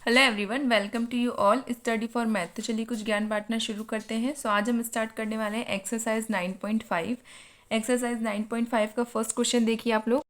Hello everyone, welcome to you all study for math. तो चलिए कुछ ज्ञान बांटना शुरू करते हैं। आज हम स्टार्ट करने वाले हैं एक्सरसाइज 9.5। एक्सरसाइज 9.5 का फर्स्ट क्वेश्चन देखिए आप लोग।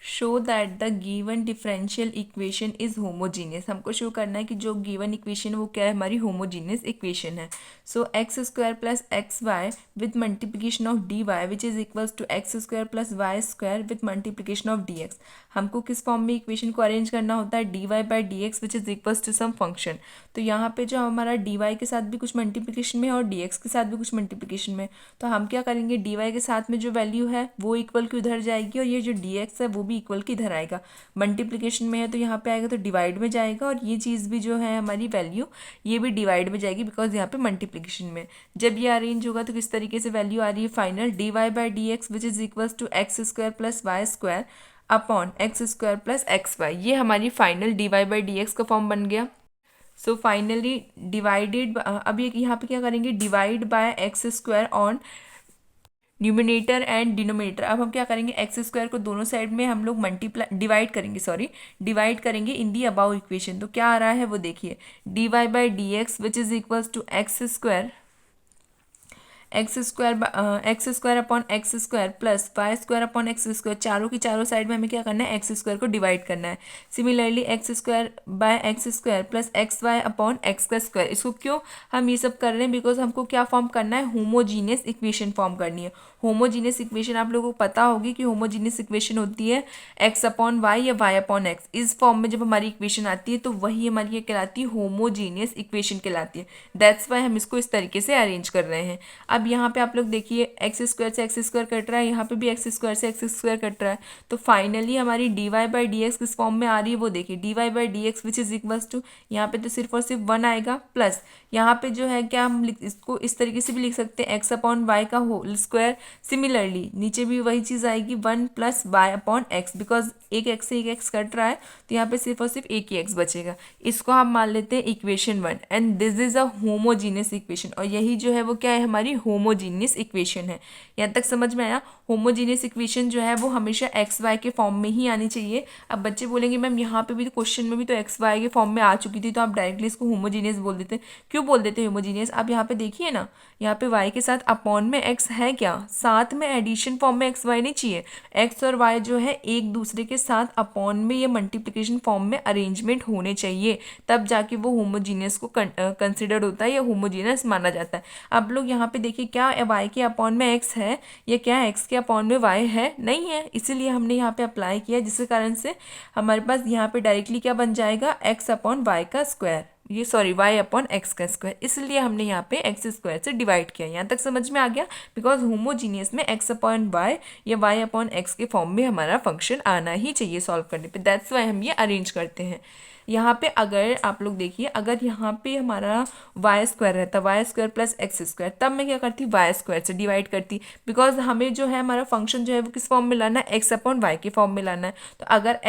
Show that the given differential equation is homogeneous. हमको शो करना है कि जो गिवन इक्वेशन है वो क्या है, हमारी होमोजीनियस इक्वेशन है। So X square plus x Y with multiplication of D Y which is equals to x square plus Y square with multiplication of D X. हमको किस फॉर्म में इक्वेशन को अरेंज करना होता है, D Y by D x which is equals to some function. तो यहाँ पे जो हमारा डी वाई के साथ भी कुछ मल्टीप्लीकेशन में है और डी एक्स के साथ भी कुछ मल्टीप्लीकेशन में, तो हम क्या करेंगे, डी वाई के साथ में जो वैल्यू है वो इक्वल की उधर जाएगी और ये जो डी एक्स है वो भी इक्वल की इधर आएगा। मल्टीप्लीकेशन में है तो यहाँ पे आएगा तो डिवाइड में जाएगा, और ये चीज़ भी जो है हमारी वैल्यू ये भी डिवाइड में जाएगी बिकॉज यहाँ पे मल्टीप्लीकेशन में। जब ये अरेंज होगा तो किस तरीके से वैल्यू आ रही है, final d Y by D x which is equals to x square plus Y square upon x square plus x y. ये हमारी final d Y by D x का फॉर्म बन गया। सो फाइनली डिवाइडेड, अब ये यहाँ पे क्या करेंगे, divide by x square on numerator and denominator. अब हम क्या करेंगे, एक्स स्क्वायर को दोनों साइड में हम लोग मल्टीप्लाई डिवाइड करेंगे इन दी अबाउ इक्वेशन। तो क्या आ रहा है वो देखिए, d Y by D x which is equals to x square upon x square plus Y square upon x square. चारों की चारों साइड में हमें क्या करना है, एक्स स्क्वायर को डिवाइड करना है। Similarly x square by x square plus x Y upon x का स्क्वायर। इसको क्यों हम ये सब कर रहे हैं, बिकॉज हमको क्या फॉर्म करना है, होमोजीनियस इक्वेशन फॉर्म करनी है। होमोजीनियस इक्वेशन आप लोगों को पता होगी कि होमोजीनियस इक्वेशन होती है एक्स अपॉन वाई या वाई अपॉन एक्स। इस फॉर्म में जब हमारी इक्वेशन आती है तो वही हमारी क्या कहलाती है, होमोजीनियस इक्वेशन कहलाती है। दैट्स वाई हम इसको इस तरीके से अरेंज कर रहे हैं। अब यहाँ पे आप लोग देखिए, एक्स स्क्वायर से एक्स स्क्वायर कट रहा है, यहाँ पे भी एक्स स्क्वायर से एक्स स्क्वायर कट रहा है। तो फाइनली हमारी d Y by D x किस फॉर्म में आ रही है वो देखिए, d Y by D x which is equals to, यहाँ पे तो सिर्फ और सिर्फ वन आएगा, प्लस यहाँ पे जो है क्या हम इसको इस तरीके से भी लिख सकते हैं, एक्स अपॉन वाई का होल स्क्वायर। सिमिलरली नीचे भी वही चीज़ आएगी, one plus Y upon x, because एक एक्स से एक एक्स कट रहा है तो यहाँ पे सिर्फ और सिर्फ एक ही एक्स बचेगा। इसको हम मान लेते हैं equation 1 and this is a homogeneous equation. और यही जो है वो क्या है, हमारी होमोजीनियस इक्वेशन है। यहाँ तक समझ में आया। होमोजीनियस इक्वेशन जो है वो हमेशा एक्स वाई के फॉर्म में ही आनी चाहिए। अब बच्चे बोलेंगे मैम यहाँ पे भी तो क्वेश्चन में भी तो एक्स वाई के फॉर्म में आ चुकी थी, तो आप डायरेक्टली इसको होमोजीनियस बोल देते। क्यों बोल देते होमोजीनियस, आप यहाँ पे देखिए ना, यहाँ पे वाई के साथ अपॉन में एक्स है, क्या साथ में एडिशन फॉर्म में एक्स वाई नहीं चाहिए। एक्स और वाई जो है एक दूसरे के साथ अपॉन में या मल्टीप्लिकेशन फॉर्म में अरेंजमेंट होने चाहिए, तब जाके वो होमोजीनियस को कंसिडर्ड होता है या होमोजीनियस माना जाता है। अब लोग यहाँ पे देखिए, क्या वाई के अपॉन में एक्स है या क्या एक्स के अपॉन में वाई है, नहीं है। इसीलिए हमने यहाँ पे अप्लाई किया, जिसके कारण से हमारे पास यहाँ पे डायरेक्टली क्या बन जाएगा, एक्स अपॉन वाई का स्क्वायर, ये सॉरी वाई अपॉन एक्स का स्क्वायर। इसलिए हमने यहाँ पे एक्स स्क्वायर से डिवाइड किया। यहाँ तक समझ में आ गया, बिकॉज होमोजीनियस में एक्स अपॉन वाई या वाई अपॉन एक्स के फॉर्म में हमारा फंक्शन आना ही चाहिए सॉल्व करने पे। दैट्स वाई हम ये अरेंज करते हैं। यहाँ पे अगर आप लोग देखिए, अगर यहाँ पे हमारा वाई स्क्वायर रहता, y square plus x square, तब मैं क्या करती, वाई स्क्वायर से डिवाइड करती, बिकॉज हमें जो है हमारा फंक्शन जो है वो किस फॉर्म में लाना है, एक्स अपॉन वाई के फॉर्म में लाना है। तो अगर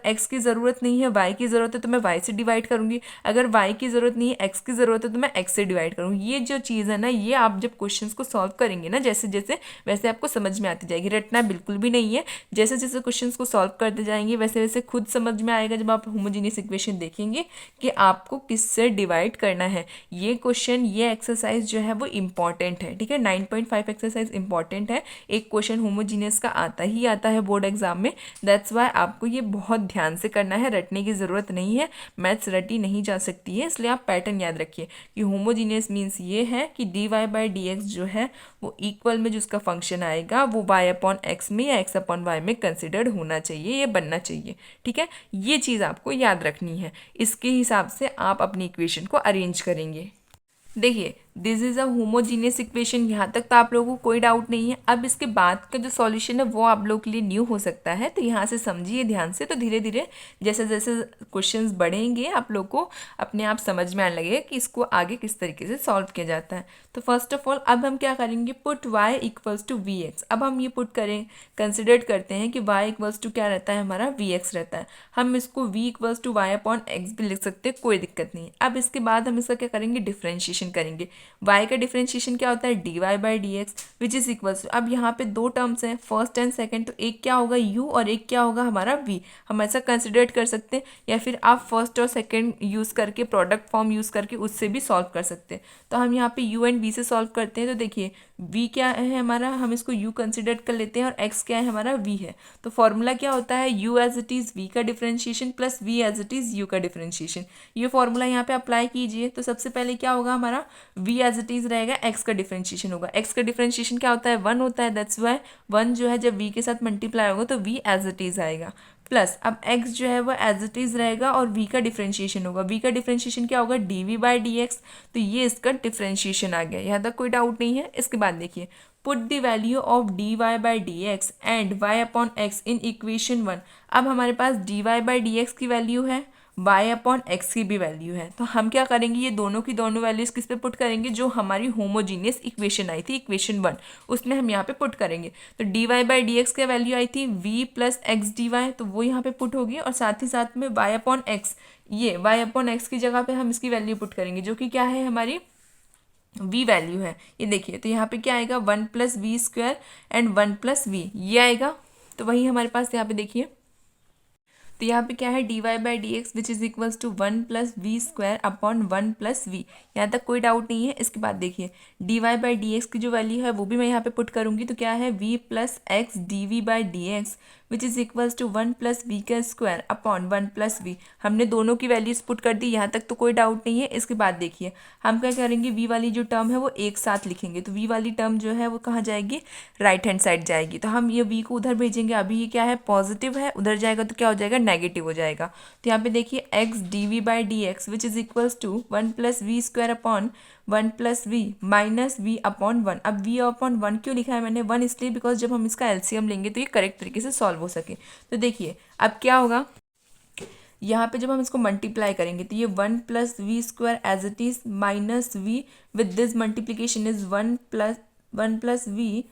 एक्स की ज़रूरत नहीं है, वाई की ज़रूरत है, तो मैं वाई से डिवाइड करूँगी। अगर वाई की ज़रूरत नहीं है, एक्स की ज़रूरत है, तो मैं एक्स से डिवाइड करूँगी। ये जो चीज़ है ना, ये आप जब क्वेश्चंस को सॉल्व करेंगे ना, जैसे जैसे वैसे आपको समझ में आती जाएगी। रटना बिल्कुल भी नहीं है, जैसे जैसे क्वेश्चंस को सॉल्व करते जाएंगे वैसे वैसे खुद समझ में आएगा जब आप होमोजीनियस इक्वेशन देखेंगे कि आपको किससे डिवाइड करना है। ये क्वेश्चन, ये एक्सरसाइज जो है वो इम्पॉर्टेंट है, ठीक है। 9.5 एक्सरसाइज इंपॉर्टेंट है। एक क्वेश्चन होमोजीनियस का आता ही आता है बोर्ड एग्जाम में। दैट्स वाई आपको ये बहुत ध्यान से करना है, रटने की ज़रूरत नहीं है। मैथ्स रटी नहीं जा सकती है, इसलिए आप पैटर्न याद रखिए कि होमोजीनियस मीन्स ये है कि d Y by D x जो है वो इक्वल में जो उसका फंक्शन आएगा वो वाई अपॉन एक्स में या एक्स अपॉन वाई में कंसिडर्ड होना चाहिए, ये बनना चाहिए, ठीक है। ये चीज़ आपको याद रखनी है। इसके हिसाब से आप अपनी इक्वेशन को अरेंज करेंगे। देखिए, this is a homogeneous equation. यहाँ तक तो आप लोगों को कोई डाउट नहीं है। अब इसके बाद का जो सॉल्यूशन है वो आप लोगों के लिए न्यू हो सकता है, तो यहाँ से समझिए ध्यान से। तो धीरे धीरे जैसे जैसे क्वेश्चंस बढ़ेंगे आप लोग को अपने आप समझ में आने लगेगा कि इसको आगे किस तरीके से सॉल्व किया जाता है। तो फर्स्ट ऑफ ऑल अब हम क्या करेंगे, put y equals to v x. अब हम ये पुट करें, कंसिडर करते हैं कि y इक्वल्स टू क्या रहता है, हमारा वी एक्स रहता है। हम इसको v equals to Y upon x भी लिख सकते हैं, कोई दिक्कत नहीं। अब इसके बाद हम इसका क्या करेंगे, डिफ्रेंशिएशन करेंगे। y का डिफरेंशिएशन क्या होता है dy by D x which is equals to, अब यहाँ पे दो टर्म्स हैं फर्स्ट एंड सेकंड, तो एक क्या होगा u और एक क्या होगा हमारा v, हम ऐसा कंसिडर कर सकते हैं, या फिर आप फर्स्ट और सेकंड यूज़ करके प्रोडक्ट फॉर्म यूज़ करके उससे भी सॉल्व कर सकते हैं। तो हम यहाँ पे u एंड v से सॉल्व करते हैं, तो देखिए v क्या है हमारा, हम इसको u कंसिडर कर लेते हैं और x क्या है हमारा v है। तो फॉर्मूला क्या होता है u as it is v का differentiation plus v as it is u का डिफरेंशिएशन। ये फॉर्मूला यहाँ पे अप्लाई कीजिए, तो सबसे पहले क्या होगा हमारा v एज इट इज़ रहेगा, x का डिफरेंशिएशन होगा, x का डिफरेंशिएशन क्या होता है 1 होता है, दैट्स वाई 1 जो है जब v के साथ मल्टीप्लाई होगा तो v एज इट इज़ आएगा, प्लस अब x जो है वो एज इट इज़ रहेगा और v का डिफरेंशिएशन होगा, v का डिफरेंशिएशन क्या होगा dv बाई डी एक्स, तो ये इसका डिफरेंशिएशन आ गया, यहाँ तक कोई डाउट नहीं है। इसके बाद देखिए put the value of dy by D x and y upon x in equation 1। अब हमारे पास dy बाई डी एक्स की वैल्यू है, y अपॉन एक्स की भी वैल्यू है, तो हम क्या करेंगे ये दोनों की दोनों वैल्यूज़ किस पे पुट करेंगे, जो हमारी होमोजीनियस इक्वेशन आई थी इक्वेशन 1 उसमें हम यहाँ पे पुट करेंगे। तो dy बाई डी एक्स की वैल्यू आई थी v plus x d y, तो वो यहाँ पे पुट होगी, और साथ ही साथ में y अपॉन एक्स, ये y अपॉन एक्स की जगह पे हम इसकी वैल्यू पुट करेंगे जो कि क्या है हमारी v वैल्यू है। ये देखिए तो यहाँ पे क्या आएगा 1 plus v square and 1 plus v, ये आएगा, तो वही हमारे पास यहाँ पे देखिए, तो यहाँ पे क्या है dy by D x which is equals to 1 plus v square upon 1 plus v, यहाँ तक कोई डाउट नहीं है। इसके बाद देखिए dy बाई डी एक्स की जो वैल्यू है वो भी मैं यहाँ पे पुट करूँगी, तो क्या है v plus x D we by D x which is equals to 1 plus we का स्क्वायर अपॉन 1 प्लस वी, हमने दोनों की वैल्यूज पुट कर दी, यहाँ तक तो कोई डाउट नहीं है। इसके बाद देखिए हम क्या करेंगे, v वाली जो टर्म है वो एक साथ लिखेंगे, तो v वाली टर्म जो है वो कहाँ जाएगी, राइट हैंड साइड जाएगी, तो हम ये v को उधर भेजेंगे, अभी ये क्या है पॉजिटिव है, उधर जाएगा तो क्या हो जाएगा नेगेटिव हो जाएगा। तो यहाँ पे देखिए x d we by D x which is equals to 1 plus v square upon 1 plus v minus v upon 1। अब v अपॉन 1 क्यों लिखा है मैंने, 1 इसलिए बिकॉज जब हम इसका एलसीएम लेंगे तो ये करेक्ट तरीके से सॉल्व हो सके। तो देखिए अब क्या होगा, यहाँ पे जब हम इसको मल्टीप्लाई करेंगे तो ये 1 plus v square as it is minus v with this multiplication is 1 plus v,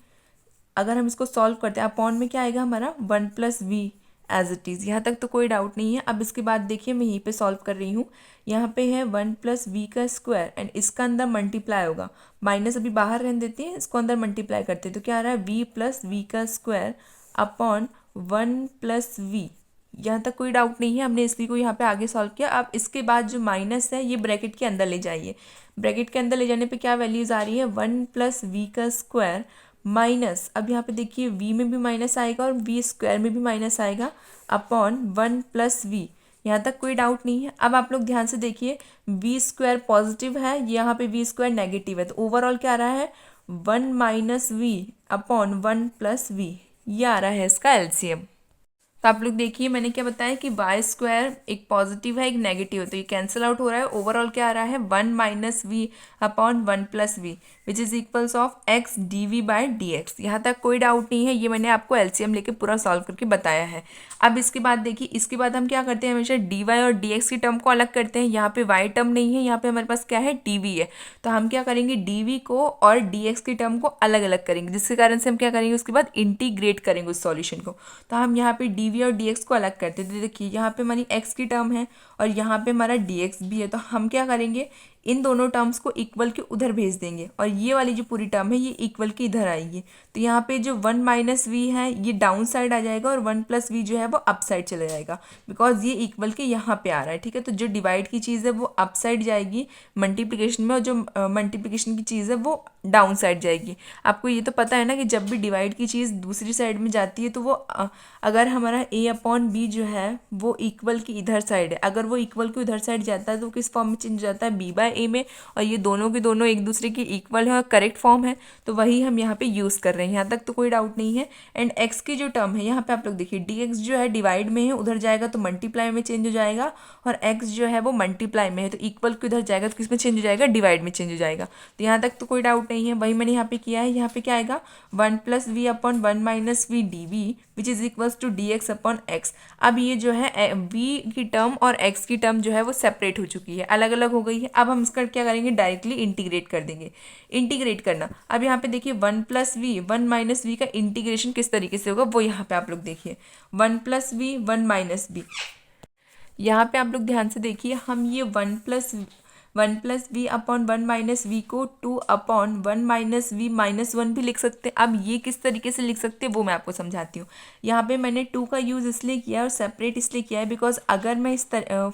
अगर हम इसको सॉल्व करते हैं अपॉन में क्या आएगा हमारा 1 plus v as it is, यहाँ तक तो कोई डाउट नहीं है। अब इसके बाद देखिए मैं यहीं पे सॉल्व कर रही हूँ, यहाँ पे है 1 प्लस वी का स्क्वायर एंड इसका अंदर मल्टीप्लाई होगा, माइनस अभी बाहर रहने देते हैं, इसको अंदर मल्टीप्लाई करते हैं, तो क्या आ रहा है v प्लस वी का स्क्वायर अपॉन 1 प्लस वी, यहाँ तक कोई डाउट नहीं है। हमने इस v को यहाँ पे आगे सॉल्व किया। अब इसके बाद जो माइनस है ये ब्रैकेट के अंदर ले जाइए, ब्रैकेट के अंदर ले जाने पे क्या वैल्यूज़ आ रही है 1 प्लस वी का स्क्वायर माइनस, अब यहाँ पे देखिए v में भी माइनस आएगा और v स्क्वायर में भी माइनस आएगा अपॉन 1 प्लस वी, यहाँ तक कोई डाउट नहीं है। अब आप लोग ध्यान से देखिए v स्क्वायर पॉजिटिव है, यहाँ पे v स्क्वायर नेगेटिव है, तो ओवरऑल क्या आ रहा है 1 minus v upon 1 plus v, ये आ रहा है इसका एलसीएम। तो आप लोग देखिए मैंने क्या बताया कि वाई स्क्वायर एक पॉजिटिव है एक नेगेटिव है, तो ये कैंसिल आउट हो रहा है, ओवरऑल क्या आ रहा है 1 minus v upon 1 plus v which is equals of x D we by D x, यहाँ तक कोई डाउट नहीं है, ये मैंने आपको एलसीएम लेके पूरा सॉल्व करके बताया है। अब इसके बाद देखिए इसके बाद हम क्या करते हैं, हमेशा डी वाई और डी एक्स की टर्म को अलग करते हैं, यहाँ पे वाई टर्म नहीं है, यहाँ पे हमारे पास क्या है डी वी है, तो हम क्या करेंगे डी वी को और डी एक्स की टर्म को अलग अलग करेंगे, जिसके कारण से हम क्या करेंगे उसके बाद इंटीग्रेट करेंगे उस सॉल्यूशन को। तो हम यहाँ पे डी वी और डी एक्स को अलग करते थे, देखिए यहाँ पे हमारी एक्स की टर्म है और यहाँ पे हमारा डी एक्स भी है, तो हम क्या करेंगे इन दोनों टर्म्स को इक्वल के उधर भेज देंगे और ये वाली जो पूरी टर्म है ये इक्वल के इधर आएगी, तो यहाँ पे जो 1 माइनस वी है ये डाउन साइड आ जाएगा और 1 प्लस वी जो है वो अप साइड चला जाएगा, बिकॉज ये इक्वल के यहाँ पे आ रहा है, ठीक है। तो जो डिवाइड की चीज़ है वो अप साइड जाएगी मल्टीप्लिकेशन में, और जो मल्टीप्लिकेशन की चीज़ है वो डाउन साइड जाएगी। आपको ये तो पता है ना कि जब भी डिवाइड की चीज़ दूसरी साइड में जाती है तो वो अगर हमारा a अपॉन बी जो है वो इक्वल की इधर साइड है, अगर वो इक्वल के उधर साइड जाता है तो किस फॉर्म में चेंज हो जाता है b बाय a में, और ये दोनों के दोनों एक दूसरे की इक्वल है और करेक्ट फॉर्म है, तो वही हम यहाँ पे यूज़ कर रहे हैं, यहाँ तक तो कोई डाउट नहीं है। एंड x की जो टर्म है यहाँ पे आप लोग देखिए dx जो है डिवाइड में है, उधर जाएगा तो मल्टीप्लाई में चेंज हो जाएगा, और x जो है वो मल्टीप्लाई में है तो इक्वल के उधर जाएगा तो किस में चेंज हो जाएगा, डिवाइड में चेंज हो जाएगा। तो यहाँ तक तो कोई डाउट नहीं है, वही मैंने यहाँ पे किया है। यहाँ पे क्या आएगा 1 plus we upon 1 minus we D v which is equals to d x upon x. अब ये जो है v की टर्म और x की टर्म जो है वो सेपरेट हो चुकी है, अलग अलग हो गई है। अब हम इसका क्या करेंगे, डायरेक्टली इंटीग्रेट कर देंगे। इंटीग्रेट करना, अब यहाँ पे देखिए 1 प्लस वी 1 माइनस वी का इंटीग्रेशन किस तरीके से होगा वो यहाँ पे आप लोग देखिए 1 प्लस वी 1 माइनस वी, यहाँ पे आप लोग ध्यान से देखिए हम ये 1 one plus we upon one minus V को two upon one minus we minus one भी लिख सकते हैं। अब ये किस तरीके से लिख सकते हैं वो मैं आपको समझाती हूँ। यहाँ पे मैंने टू का यूज़ इसलिए किया है और सेपरेट इसलिए किया है बिकॉज अगर मैं इस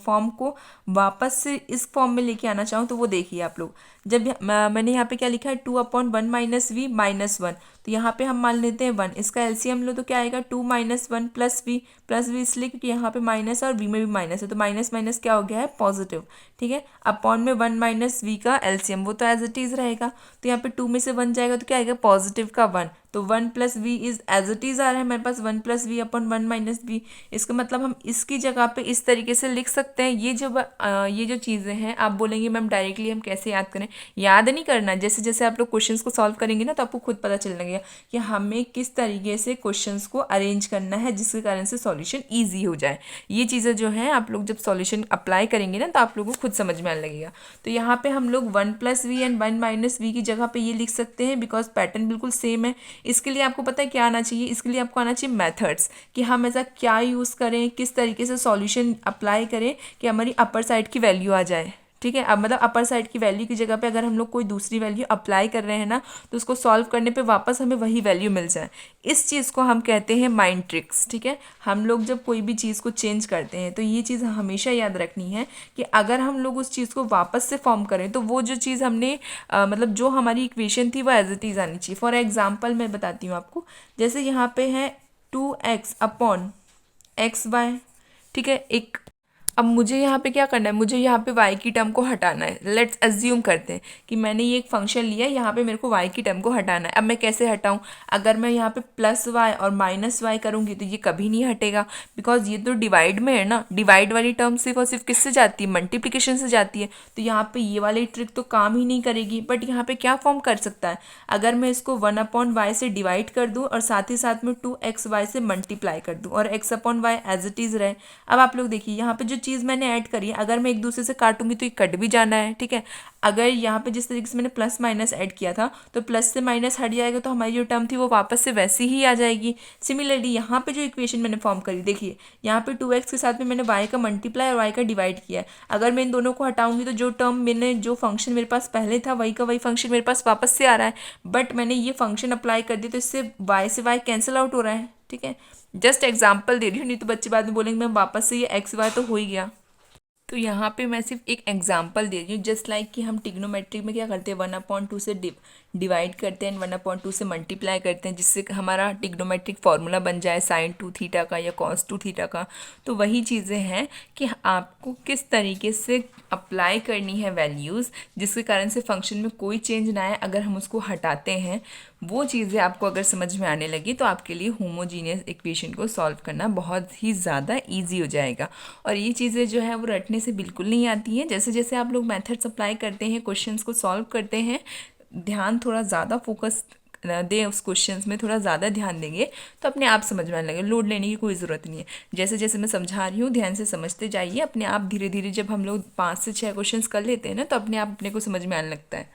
फॉर्म को वापस से इस फॉर्म में लेके आना चाहूँ तो वो देखिए आप लोग, जब मैंने यहाँ पे क्या लिखा है, two upon one minus we minus one, तो यहाँ पे हम मान लेते हैं वन, इसका एलसीएम लो तो क्या आएगा, two minus one plus v इसलिए क्योंकि यहाँ पे माइनस है और वी में भी माइनस है, तो माइनस माइनस क्या हो गया है, पॉजिटिव। ठीक है, अपॉन में वन माइनस वी का एलसीएम वो तो एज इट इज रहेगा, तो यहाँ पे टू में से वन जाएगा तो क्या आएगा, पॉजिटिव का वन, तो one plus V is as it is आ रहा है मेरे पास, one plus we upon one minus V. इसका मतलब हम इसकी जगह पे इस तरीके से लिख सकते हैं। ये जो चीज़ें हैं आप बोलेंगे मैम डायरेक्टली हम कैसे याद करें, याद नहीं करना, जैसे जैसे आप लोग क्वेश्चंस को सॉल्व करेंगे ना तो आपको खुद पता चलने लगेगा कि हमें किस तरीके से क्वेश्चंस को अरेंज करना है जिसके कारण से सॉल्यूशन ईजी हो जाए। ये चीज़ें जो है आप लोग जब सॉल्यूशन अप्लाई करेंगे ना तो आप लोगों को खुद समझ में आने लगेगा। तो यहाँ पे हम लोग one plus v and one minus v की जगह पे ये लिख सकते हैं बिकॉज पैटर्न बिल्कुल सेम है। इसके लिए आपको पता है क्या आना चाहिए, इसके लिए आपको आना चाहिए मेथड्स, कि हम ऐसा क्या यूज़ करें, किस तरीके से सॉल्यूशन अप्लाई करें कि हमारी अपर साइड की वैल्यू आ जाए। ठीक है, अब मतलब अपर साइड की वैल्यू की जगह पे अगर हम लोग कोई दूसरी वैल्यू अप्लाई कर रहे हैं ना तो उसको सॉल्व करने पे वापस हमें वही वैल्यू मिल जाए, इस चीज़ को हम कहते हैं माइंड ट्रिक्स। ठीक है, हम लोग जब कोई भी चीज़ को चेंज करते हैं तो ये चीज़ हमेशा याद रखनी है कि अगर हम लोग उस चीज़ को वापस से फॉर्म करें तो वो जो चीज़ हमने मतलब जो हमारी इक्वेशन थी वो एज इट इज़ आनी चाहिए। फॉर एग्जाम्पल मैं बताती हूँ आपको, जैसे यहाँ पे है two x upon x y. ठीक है, एक अब मुझे यहाँ पे क्या करना है, मुझे यहाँ पे y की टर्म को हटाना है। लेट्स अज्यूम करते हैं कि मैंने ये एक फंक्शन लिया है, यहाँ पे मेरे को y की टर्म को हटाना है। अब मैं कैसे हटाऊँ, अगर मैं यहाँ पे प्लस y और माइनस y करूँगी तो ये कभी नहीं हटेगा बिकॉज ये तो डिवाइड में है ना, डिवाइड वाली टर्म सिर्फ और सिर्फ किससे जाती है, मल्टीप्लिकेशन से जाती है, तो यहाँ पे ये वाली ट्रिक तो काम ही नहीं करेगी। बट यहाँ पे क्या फॉर्म कर सकता है, अगर मैं इसको वन अपॉन वाई से डिवाइड कर दूँ और साथ ही साथ में टू एक्स वाई से मल्टीप्लाई कर दूँ और x upon y as it is रहे। अब आप लोग देखिए यहाँ पे जो चीज़ मैंने ऐड करी है अगर मैं एक दूसरे से काटूंगी तो ये कट भी जाना है। ठीक है, अगर यहाँ पे जिस तरीके से मैंने प्लस माइनस ऐड किया था तो प्लस से माइनस हट जाएगा तो हमारी जो टर्म थी वो वापस से वैसी ही आ जाएगी। सिमिलरली यहाँ पे जो इक्वेशन मैंने फॉर्म करी, देखिए यहाँ पे 2x के साथ में मैंने y का मल्टीप्लाई और y का डिवाइड किया है। अगर मैं इन दोनों को हटाऊंगी तो जो टर्म मैंने जो फंक्शन मेरे पास पहले था वही का वही फंक्शन मेरे पास वापस से आ रहा है, बट मैंने ये फंक्शन अप्लाई कर दिया तो इससे y से y कैंसिल आउट हो रहा है। ठीक है, जस्ट एग्जाम्पल दे रही हूँ, नहीं तो बच्चे बाद में बोलेंगे मैं वापस से ये एक्स वाई तो हो ही गया। तो यहाँ पे मैं सिर्फ एक एग्जांपल दे रही हूँ, जस्ट लाइक कि हम टिग्नोमेट्रिक में क्या करते हैं, 1/2 से डिवाइड करते हैं, 1/2 से मल्टीप्लाई करते हैं जिससे हमारा टिग्नोमेट्रिक फार्मूला बन जाए साइन 2 थीटा का या कॉस 2 थीटा का। तो वही चीज़ें हैं कि आपको किस तरीके से अप्लाई करनी है वैल्यूज़ जिसके कारण से फंक्शन में कोई चेंज ना आए। अगर हम उसको हटाते हैं वो चीज़ें आपको अगर समझ में आने लगी तो आपके लिए होमोजीनियस इक्वेशन को सॉल्व करना बहुत ही ज़्यादा ईजी हो जाएगा। और ये चीज़ें जो है वो रटने से बिल्कुल नहीं आती हैं। जैसे जैसे आप लोग मेथड्स अप्लाई करते हैं, क्वेश्चंस को सॉल्व करते हैं, ध्यान थोड़ा ज़्यादा फोकस दें उस क्वेश्चंस में, थोड़ा ज़्यादा ध्यान देंगे तो अपने आप समझ में आने लगे, लोड लेने की कोई ज़रूरत नहीं है। जैसे जैसे मैं समझा रही हूँ ध्यान से समझते जाइए, अपने आप धीरे धीरे जब हम लोग 5 से 6 क्वेश्चंस कर लेते हैं ना तो अपने आप अपने को समझ में आने लगता है।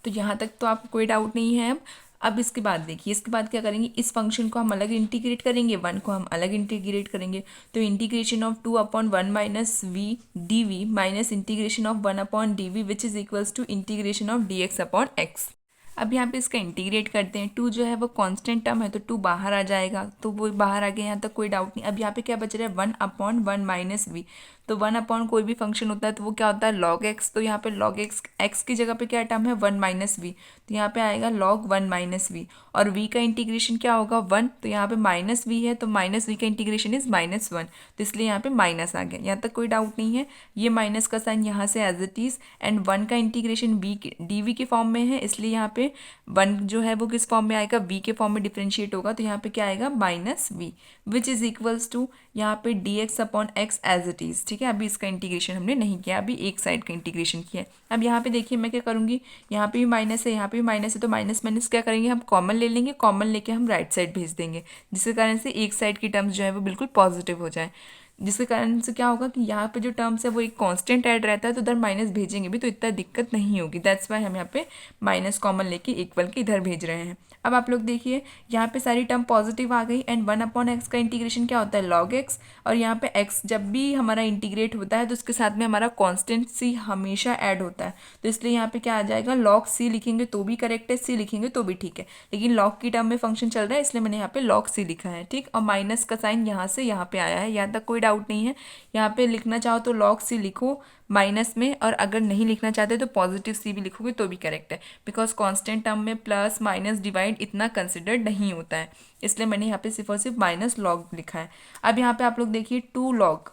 तो यहाँ तक तो आपको कोई डाउट नहीं है। अब इसके बाद देखिए, इसके बाद क्या करेंगे, इस फंक्शन को हम अलग इंटीग्रेट करेंगे, वन को हम अलग इंटीग्रेट करेंगे। तो integration of 2/1 minus we D V minus integration of 1/डी V which is equals to integration of D x upon x. अब यहाँ पे इसका इंटीग्रेट करते हैं, 2 जो है वो कांस्टेंट टर्म है तो 2 बाहर आ जाएगा, तो वो बाहर आ गया, यहाँ तक कोई डाउट नहीं। अब यहाँ पे क्या बच रहा है, 1/1 माइनस वी। तो 1 कोई भी फंक्शन होता है तो वो क्या होता है, लॉग एक्स। तो यहाँ पे लॉग एक्स की जगह पे क्या टर्म है, 1 माइनस वी, तो यहाँ पे आएगा लॉग 1 माइनस वी। और वी का इंटीग्रेशन क्या होगा, 1, तो यहाँ पे माइनस वी है तो माइनस वी का इंटीग्रेशन इज -1, तो इसलिए यहाँ पे माइनस आ गया। यहाँ तक कोई डाउट नहीं है। ये माइनस का साइन यहाँ से एज इट इज़, एंड 1 का इंटीग्रेशन वी डी वी के फॉर्म में है, इसलिए यहाँ पे 1 जो है वो किस फॉर्म में आएगा, वी के फॉर्म में डिफ्रेंशिएट होगा, तो यहाँ पे क्या आएगा, minus we which is equals to यहाँ पे d x upon x as it is. ठीक है, अभी इसका इंटीग्रेशन हमने नहीं किया, अभी एक साइड का इंटीग्रेशन किया है। अब यहाँ पे देखिए मैं क्या करूँगी, यहाँ पे भी माइनस है, यहाँ पे भी माइनस है, तो माइनस माइनस क्या करेंगे, हम कॉमन ले लेंगे, कॉमन लेके हम राइट साइड भेज देंगे जिसके कारण से एक साइड की टर्म्स जो है वो बिल्कुल पॉजिटिव हो जाए। जिसके कारण से क्या होगा कि यहाँ पे जो टर्म्स है वो एक कांस्टेंट ऐड रहता है, तो उधर माइनस भेजेंगे भी तो इतना दिक्कत नहीं होगी। दैट्स वाई हम यहाँ पे माइनस कॉमन लेके इक्वल के इधर भेज रहे हैं। अब आप लोग देखिए यहाँ पे सारी टर्म पॉजिटिव आ गई एंड 1/x का इंटीग्रेशन क्या होता है log x, और यहाँ पे x जब भी हमारा इंटीग्रेट होता है तो उसके साथ में हमारा कांस्टेंट c हमेशा ऐड होता है, तो इसलिए यहाँ पे क्या आ जाएगा log c लिखेंगे तो भी करेक्ट है, c लिखेंगे तो भी ठीक है, लेकिन log की टर्म में फंक्शन चल रहा है इसलिए मैंने यहाँ पे log c लिखा है। ठीक, और माइनस का साइन यहाँ से यहाँ पे आया है, यहाँ तक कोई डाउट नहीं है। यहाँ पे लिखना चाहो तो log c लिखो माइनस में, और अगर नहीं लिखना चाहते तो पॉजिटिव सी भी लिखोगे तो भी करेक्ट है, बिकॉज कांस्टेंट टर्म में प्लस माइनस डिवाइड इतना कंसिडर्ड नहीं होता है, इसलिए मैंने यहाँ पे सिर्फ और सिर्फ माइनस लॉग लिखा है। अब यहाँ पे आप लोग देखिए 2 लॉग,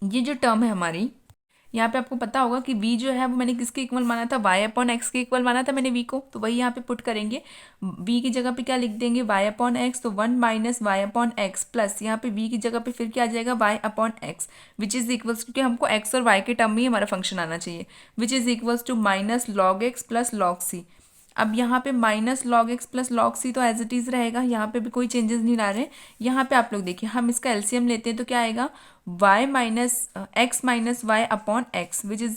ये जो टर्म है हमारी, यहाँ पे आपको पता होगा कि v जो है वो मैंने किसके इक्वल माना था, y/x के इक्वल माना था मैंने v को, तो वही यहाँ पे पुट करेंगे। v की जगह पे क्या लिख देंगे y/x, तो 1 - y/x प्लस यहाँ पे v की जगह पे फिर क्या आ जाएगा y/x, which is equals to, हमको x और y के टर्म में ही हमारा फंक्शन आना चाहिए, which is equals to minus log x plus log c। अब यहाँ पे minus log x plus log c तो एज इट इज़ रहेगा, यहाँ पे भी कोई चेंजेस नहीं ला रहे। यहाँ पे आप लोग देखिए हम इसका एलसीएम लेते हैं तो क्या आएगा x minus Y upon x, which is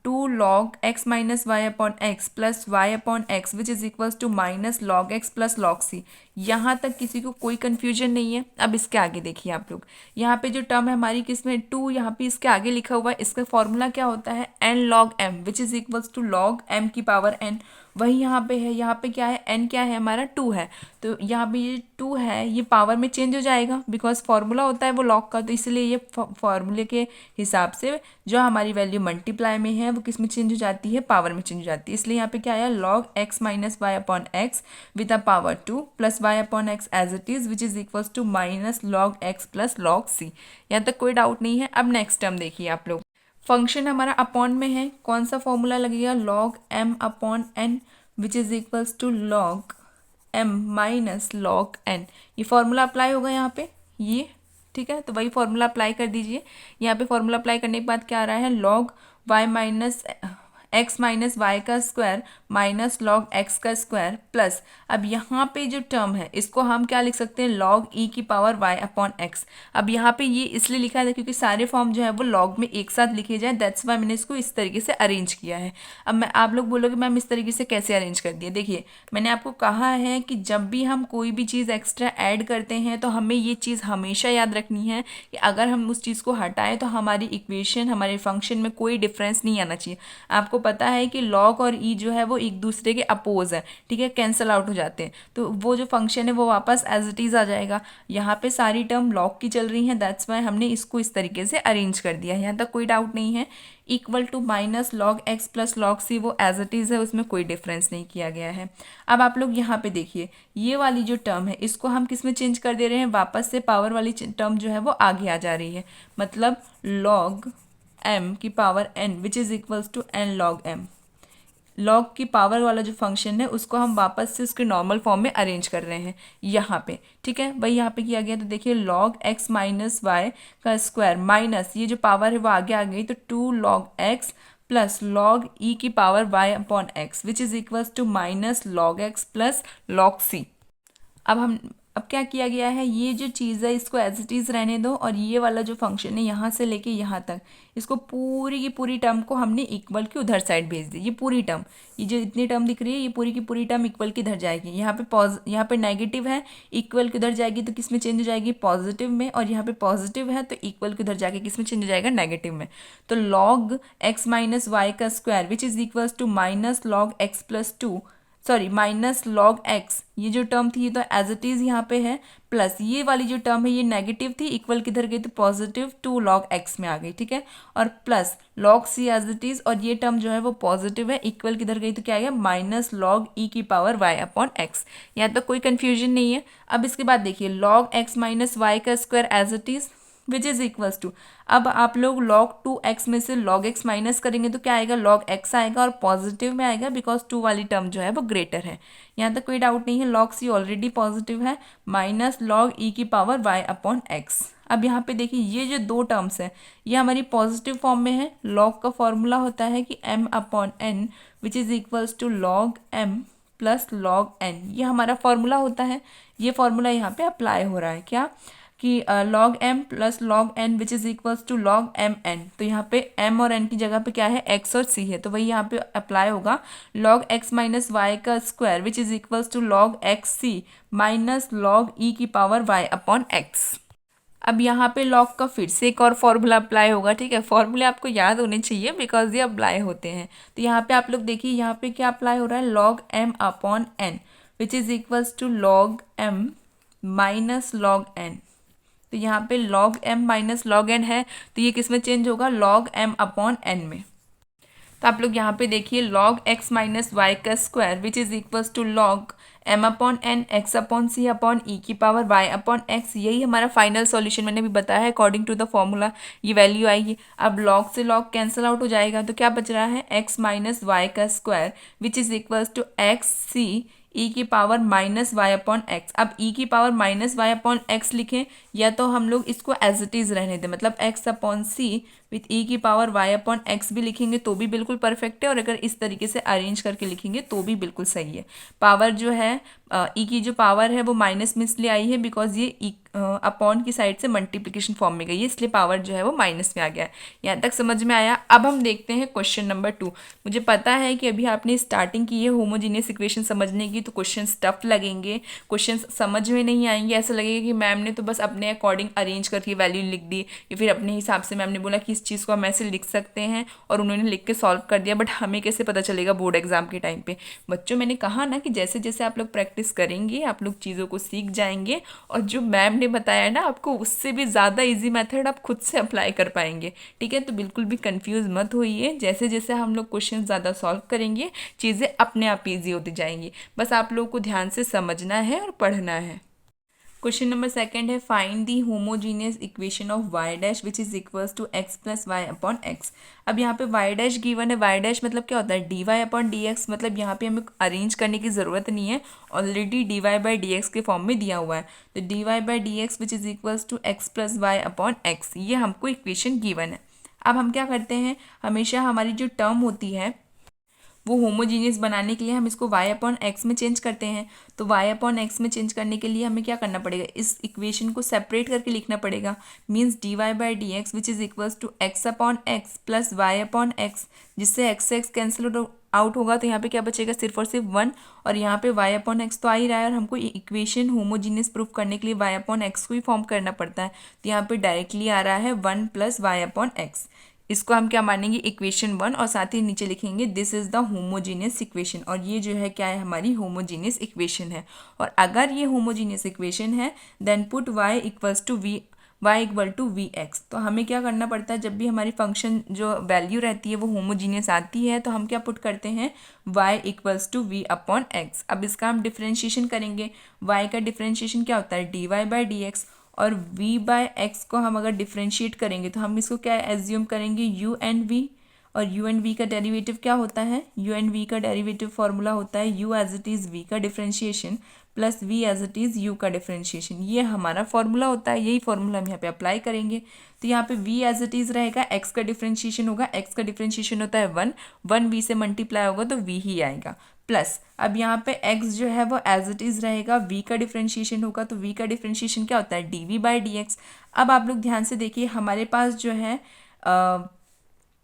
2 log x minus Y upon x plus Y upon x, which is equals to minus log x plus log c। यहाँ तक किसी को कोई कन्फ्यूजन नहीं है। अब इसके आगे देखिए आप लोग, यहाँ पे जो टर्म है हमारी किसमें 2, यहाँ पे इसके आगे लिखा हुआ है, इसका फॉर्मूला क्या होता है n log m, which is equals to log m की पावर n, वही यहाँ पे है। यहाँ पे क्या है n क्या है हमारा 2 है, तो यहाँ पे ये 2 है ये पावर में चेंज हो जाएगा, बिकॉज फार्मूला होता है वो log का, तो इसलिए ये फार्मूले के हिसाब से जो हमारी वैल्यू मल्टीप्लाई में है वो किस में चेंज हो जाती है, पावर में चेंज हो जाती है। इसलिए यहाँ पे क्या आया log x minus Y upon x with a power 2 plus Y upon x as it is, which is equals to minus log x plus log c। यहाँ तक कोई डाउट नहीं है। अब नेक्स्ट टर्म देखिए आप लोग, फंक्शन हमारा अपॉन में है, कौन सा फॉर्मूला लगेगा log m upon n, which is equals to log m minus log n। ये फॉर्मूला अप्लाई होगा यहाँ पे ये, ठीक है, तो वही फॉर्मूला अप्लाई कर दीजिए। यहाँ पे फॉर्मूला अप्लाई करने के बाद क्या आ रहा है log y minus x minus Y का स्क्वायर माइनस log x का स्क्वायर प्लस, अब यहाँ पे जो टर्म है इसको हम क्या लिख सकते हैं log e की पावर y अपॉन x। अब यहाँ पे ये इसलिए लिखा है क्योंकि सारे फॉर्म जो है वो log में एक साथ लिखे जाए, दैट्स वाई मैंने इसको इस तरीके से अरेंज किया है। अब मैं आप लोग बोलोगे मैम इस तरीके से कैसे अरेंज कर दिया, देखिए मैंने आपको कहा है कि जब भी हम कोई भी चीज़ एक्स्ट्रा ऐड करते हैं तो हमें ये चीज़ हमेशा याद रखनी है कि अगर हम उस चीज़ को हटाएं तो हमारी इक्वेशन हमारे फंक्शन में कोई डिफरेंस नहीं आना चाहिए। आपको पता है कि log और e जो है वो एक दूसरे के अपोज है, ठीक है, कैंसल आउट हो जाते हैं, तो वो जो फंक्शन है वो वापस एज इट इज़ आ जाएगा। यहाँ पे सारी टर्म log की चल रही हैं, दैट्स वाई हमने इसको इस तरीके से अरेंज कर दिया है, यहाँ तक कोई डाउट नहीं है। Equal to minus log x plus log c वो एज इट इज़ है, उसमें कोई डिफरेंस नहीं किया गया है। अब आप लोग यहाँ पे देखिए ये वाली जो टर्म है इसको हम किस में चेंज कर दे रहे हैं, वापस से पावर वाली टर्म जो है वो आगे आ जा रही है, मतलब log m की power n which is equals to n log m। log की पावर वाला जो फंक्शन है उसको हम वापस से उसके नॉर्मल फॉर्म में अरेंज कर रहे हैं यहाँ पे, ठीक है, वही यहाँ पे किया गया। तो देखिए log x माइनस वाई का स्क्वायर माइनस ये जो पावर है वो आगे आ गई, तो 2 log x plus log e की power y upon x which is equals to minus log x plus log c। अब क्या किया गया है, ये जो चीज़ है इसको एज इट इज़ रहने दो, और ये वाला जो फंक्शन है यहाँ से लेके यहाँ तक इसको पूरी की पूरी टर्म को हमने इक्वल की उधर साइड भेज दी। ये पूरी टर्म, ये जो इतनी टर्म दिख रही है ये पूरी की पूरी टर्म इक्वल की इधर जाएगी। यहाँ पे नेगेटिव है, इक्वल की उधर जाएगी तो किस में चेंज हो जाएगी, पॉजिटिव में, और यहाँ पे पॉजिटिव है तो इक्वल की उधर जाके किस में चेंज हो जाएगा, नेगेटिव में। तो log x माइनस वाई का square which is equals to minus log x plus 2 sorry minus log x, ये जो टर्म थी ये तो एज इट इज़ यहाँ पे है, प्लस ये वाली जो टर्म है ये नेगेटिव थी, इक्वल किधर गई तो पॉजिटिव 2 log x में आ गई, ठीक है, और plus log c as it is, और ये टर्म जो है वो पॉजिटिव है, इक्वल किधर गई तो क्या आ गया माइनस log e की पावर y अपॉन x। यहाँ तक कोई कन्फ्यूजन नहीं है। अब इसके बाद देखिए log x माइनस वाई का square as it is which is equals to, अब आप लोग log 2x में से log x माइनस करेंगे तो क्या आएगा, log x आएगा और पॉजिटिव में आएगा बिकॉज 2 वाली टर्म जो है वो ग्रेटर है। यहाँ तक कोई डाउट नहीं है। log c ऑलरेडी पॉजिटिव है, माइनस log e की पावर y अपॉन x। अब यहाँ पे देखिए ये जो दो टर्म्स हैं ये हमारी पॉजिटिव फॉर्म में है। log का फॉर्मूला होता है कि m upon n which is equals to log m plus log n, ये हमारा फॉर्मूला होता है। ये फॉर्मूला यहाँ पे अप्लाई हो रहा है क्या, कि log m plus log n which is equals to log m n। तो यहाँ पे m और n की जगह पे क्या है, x और c है, तो वही यहाँ पे अप्लाई होगा। log x माइनस वाई का square which is equals to log x c minus log e की पावर y अपॉन x। अब यहाँ पे लॉग का फिर से एक और फॉर्मूला अप्लाई होगा, ठीक है। फॉर्मूले आपको याद होने चाहिए बिकॉज ये अप्लाई होते हैं। तो यहाँ पे आप लोग देखिए, यहाँ पे क्या अप्लाई हो रहा है, log m upon n which is equals to log m minus log n। तो यहाँ पे log m minus log n है, तो ये किस में चेंज होगा, log m अपॉन n में। तो आप लोग यहाँ पे देखिए log x माइनस वाई का square which is equals to log m upon n x upon c upon e की पावर y अपॉन x। यही हमारा फाइनल सॉल्यूशन मैंने भी बताया है, अकॉर्डिंग टू द फॉर्मूला ये वैल्यू आएगी। अब log से log कैंसिल आउट हो जाएगा, तो क्या बच रहा है, x माइनस वाई का square which is equals to X C E की power minus Y upon x. अब ई की power minus Y upon X लिखें, या तो हम लोग इसको एज इट इज़ रहने दें, मतलब एक्स अपॉन सी विथ ई की पावर वाई अपॉन एक्स भी लिखेंगे तो भी बिल्कुल परफेक्ट है, और अगर इस तरीके से अरेंज करके लिखेंगे तो भी बिल्कुल सही है। पावर जो है ई की जो पावर है वो माइनस में इसलिए आई है बिकॉज ये ई अपॉन की साइड से मल्टीप्लिकेशन फॉर्म में गई है, इसलिए पावर जो है वो माइनस में आ गया है। यहाँ तक समझ में आया। अब हम देखते हैं क्वेश्चन नंबर 2। मुझे पता है कि अभी आपने स्टार्टिंग की है होमोजीनियस इक्वेशन समझने की, तो क्वेश्चन टफ लगेंगे, क्वेश्चन समझ में नहीं आएंगे, ऐसा लगेगा कि मैम ने तो बस अपने अकॉर्डिंग अरेंज करके वैल्यू लिख दी, या फिर अपने हिसाब से मैम ने बोला कि इस चीज़ को हम ऐसे लिख सकते हैं और उन्होंने लिख के सॉल्व कर दिया, बट हमें कैसे पता चलेगा बोर्ड एग्जाम के टाइम पे। बच्चों मैंने कहा ना कि जैसे जैसे आप लोग प्रैक्टिस करेंगे आप लोग चीज़ों को सीख जाएंगे, और जो मैम ने बताया ना आपको उससे भी ज़्यादा इजी मेथड आप खुद से अप्लाई कर पाएंगे, ठीक है। तो बिल्कुल भी कंफ्यूज मत होइए, जैसे जैसे हम लोग क्वेश्चन ज़्यादा सॉल्व करेंगे चीज़ें अपने आप ईजी होती जाएंगी, बस आप लोगों को ध्यान से समझना है और पढ़ना है। क्वेश्चन नंबर 2 है, find the homogeneous equation of y dash which is equals to x plus Y upon x. अब यहाँ पे y डैश गिवन है, y डैश मतलब क्या होता है, dy अपॉन dx, मतलब यहाँ पे हमें अरेंज करने की ज़रूरत नहीं है, ऑलरेडी dy बाई dx के फॉर्म में दिया हुआ है। तो dy by dx which is equals to x plus Y upon x, ये हमको इक्वेशन गिवन है। अब हम क्या करते हैं, हमेशा हमारी जो टर्म होती है वो होमोजीनियस बनाने के लिए हम इसको y अपॉन एक्स में चेंज करते हैं। तो y अपॉन एक्स में चेंज करने के लिए हमें क्या करना पड़ेगा, इस इक्वेशन को सेपरेट करके लिखना पड़ेगा। Means dy by D x which is equals to x upon x plus Y upon x, जिससे एक्स से एक्स कैंसिल आउट होगा, तो यहाँ पे क्या बचेगा, सिर्फ और सिर्फ 1, और यहाँ पे y अपॉन एक्स तो आ ही रहा है, और हमको इक्वेशन होमोजीनियस प्रूफ करने के लिए y अपॉन एक्स को ही फॉर्म करना पड़ता है। तो यहाँ पे डायरेक्टली आ रहा है 1 प्लस वाई अपॉन एक्स। इसको हम क्या मानेंगे, इक्वेशन 1, और साथ ही नीचे लिखेंगे this is the homogeneous equation, और ये जो है क्या है, हमारी होमोजीनियस इक्वेशन है। और अगर ये होमोजीनियस इक्वेशन है then put y equals to v x. तो हमें क्या करना पड़ता है, जब भी हमारी फंक्शन जो वैल्यू रहती है वो होमोजीनियस आती है, तो हम क्या पुट करते हैं, y equals to v upon x. अब इसका हम डिफ्रेंशिएशन करेंगे, y का डिफ्रेंशिएशन क्या होता है, dy बाई डी एक्स, और v बाय एक्स को हम अगर डिफ्रेंशिएट करेंगे तो हम इसको क्या एज्यूम करेंगे, u एंड v, और u एंड v का डेरिवेटिव क्या होता है, u एंड v का डेरिवेटिव फॉर्मूला होता है u as it is v का differentiation plus v as it is u का डिफ्रेंशिएशन। ये हमारा फॉर्मूला होता है, यही फॉर्मूला हम यहाँ पे अप्लाई करेंगे। तो यहाँ पे v एज इट इज़ रहेगा, x का डिफ्रेंशिएशन होगा, x का डिफ्रेंशिएशन होता है 1 v से मल्टीप्लाई होगा तो v ही आएगा, प्लस अब यहाँ पे x जो है वो एज इट इज़ रहेगा, v का डिफ्रेंशिएशन होगा, तो v का डिफ्रेंशिएशन क्या होता है, dv बाई dx। अब आप लोग ध्यान से देखिए, हमारे पास जो है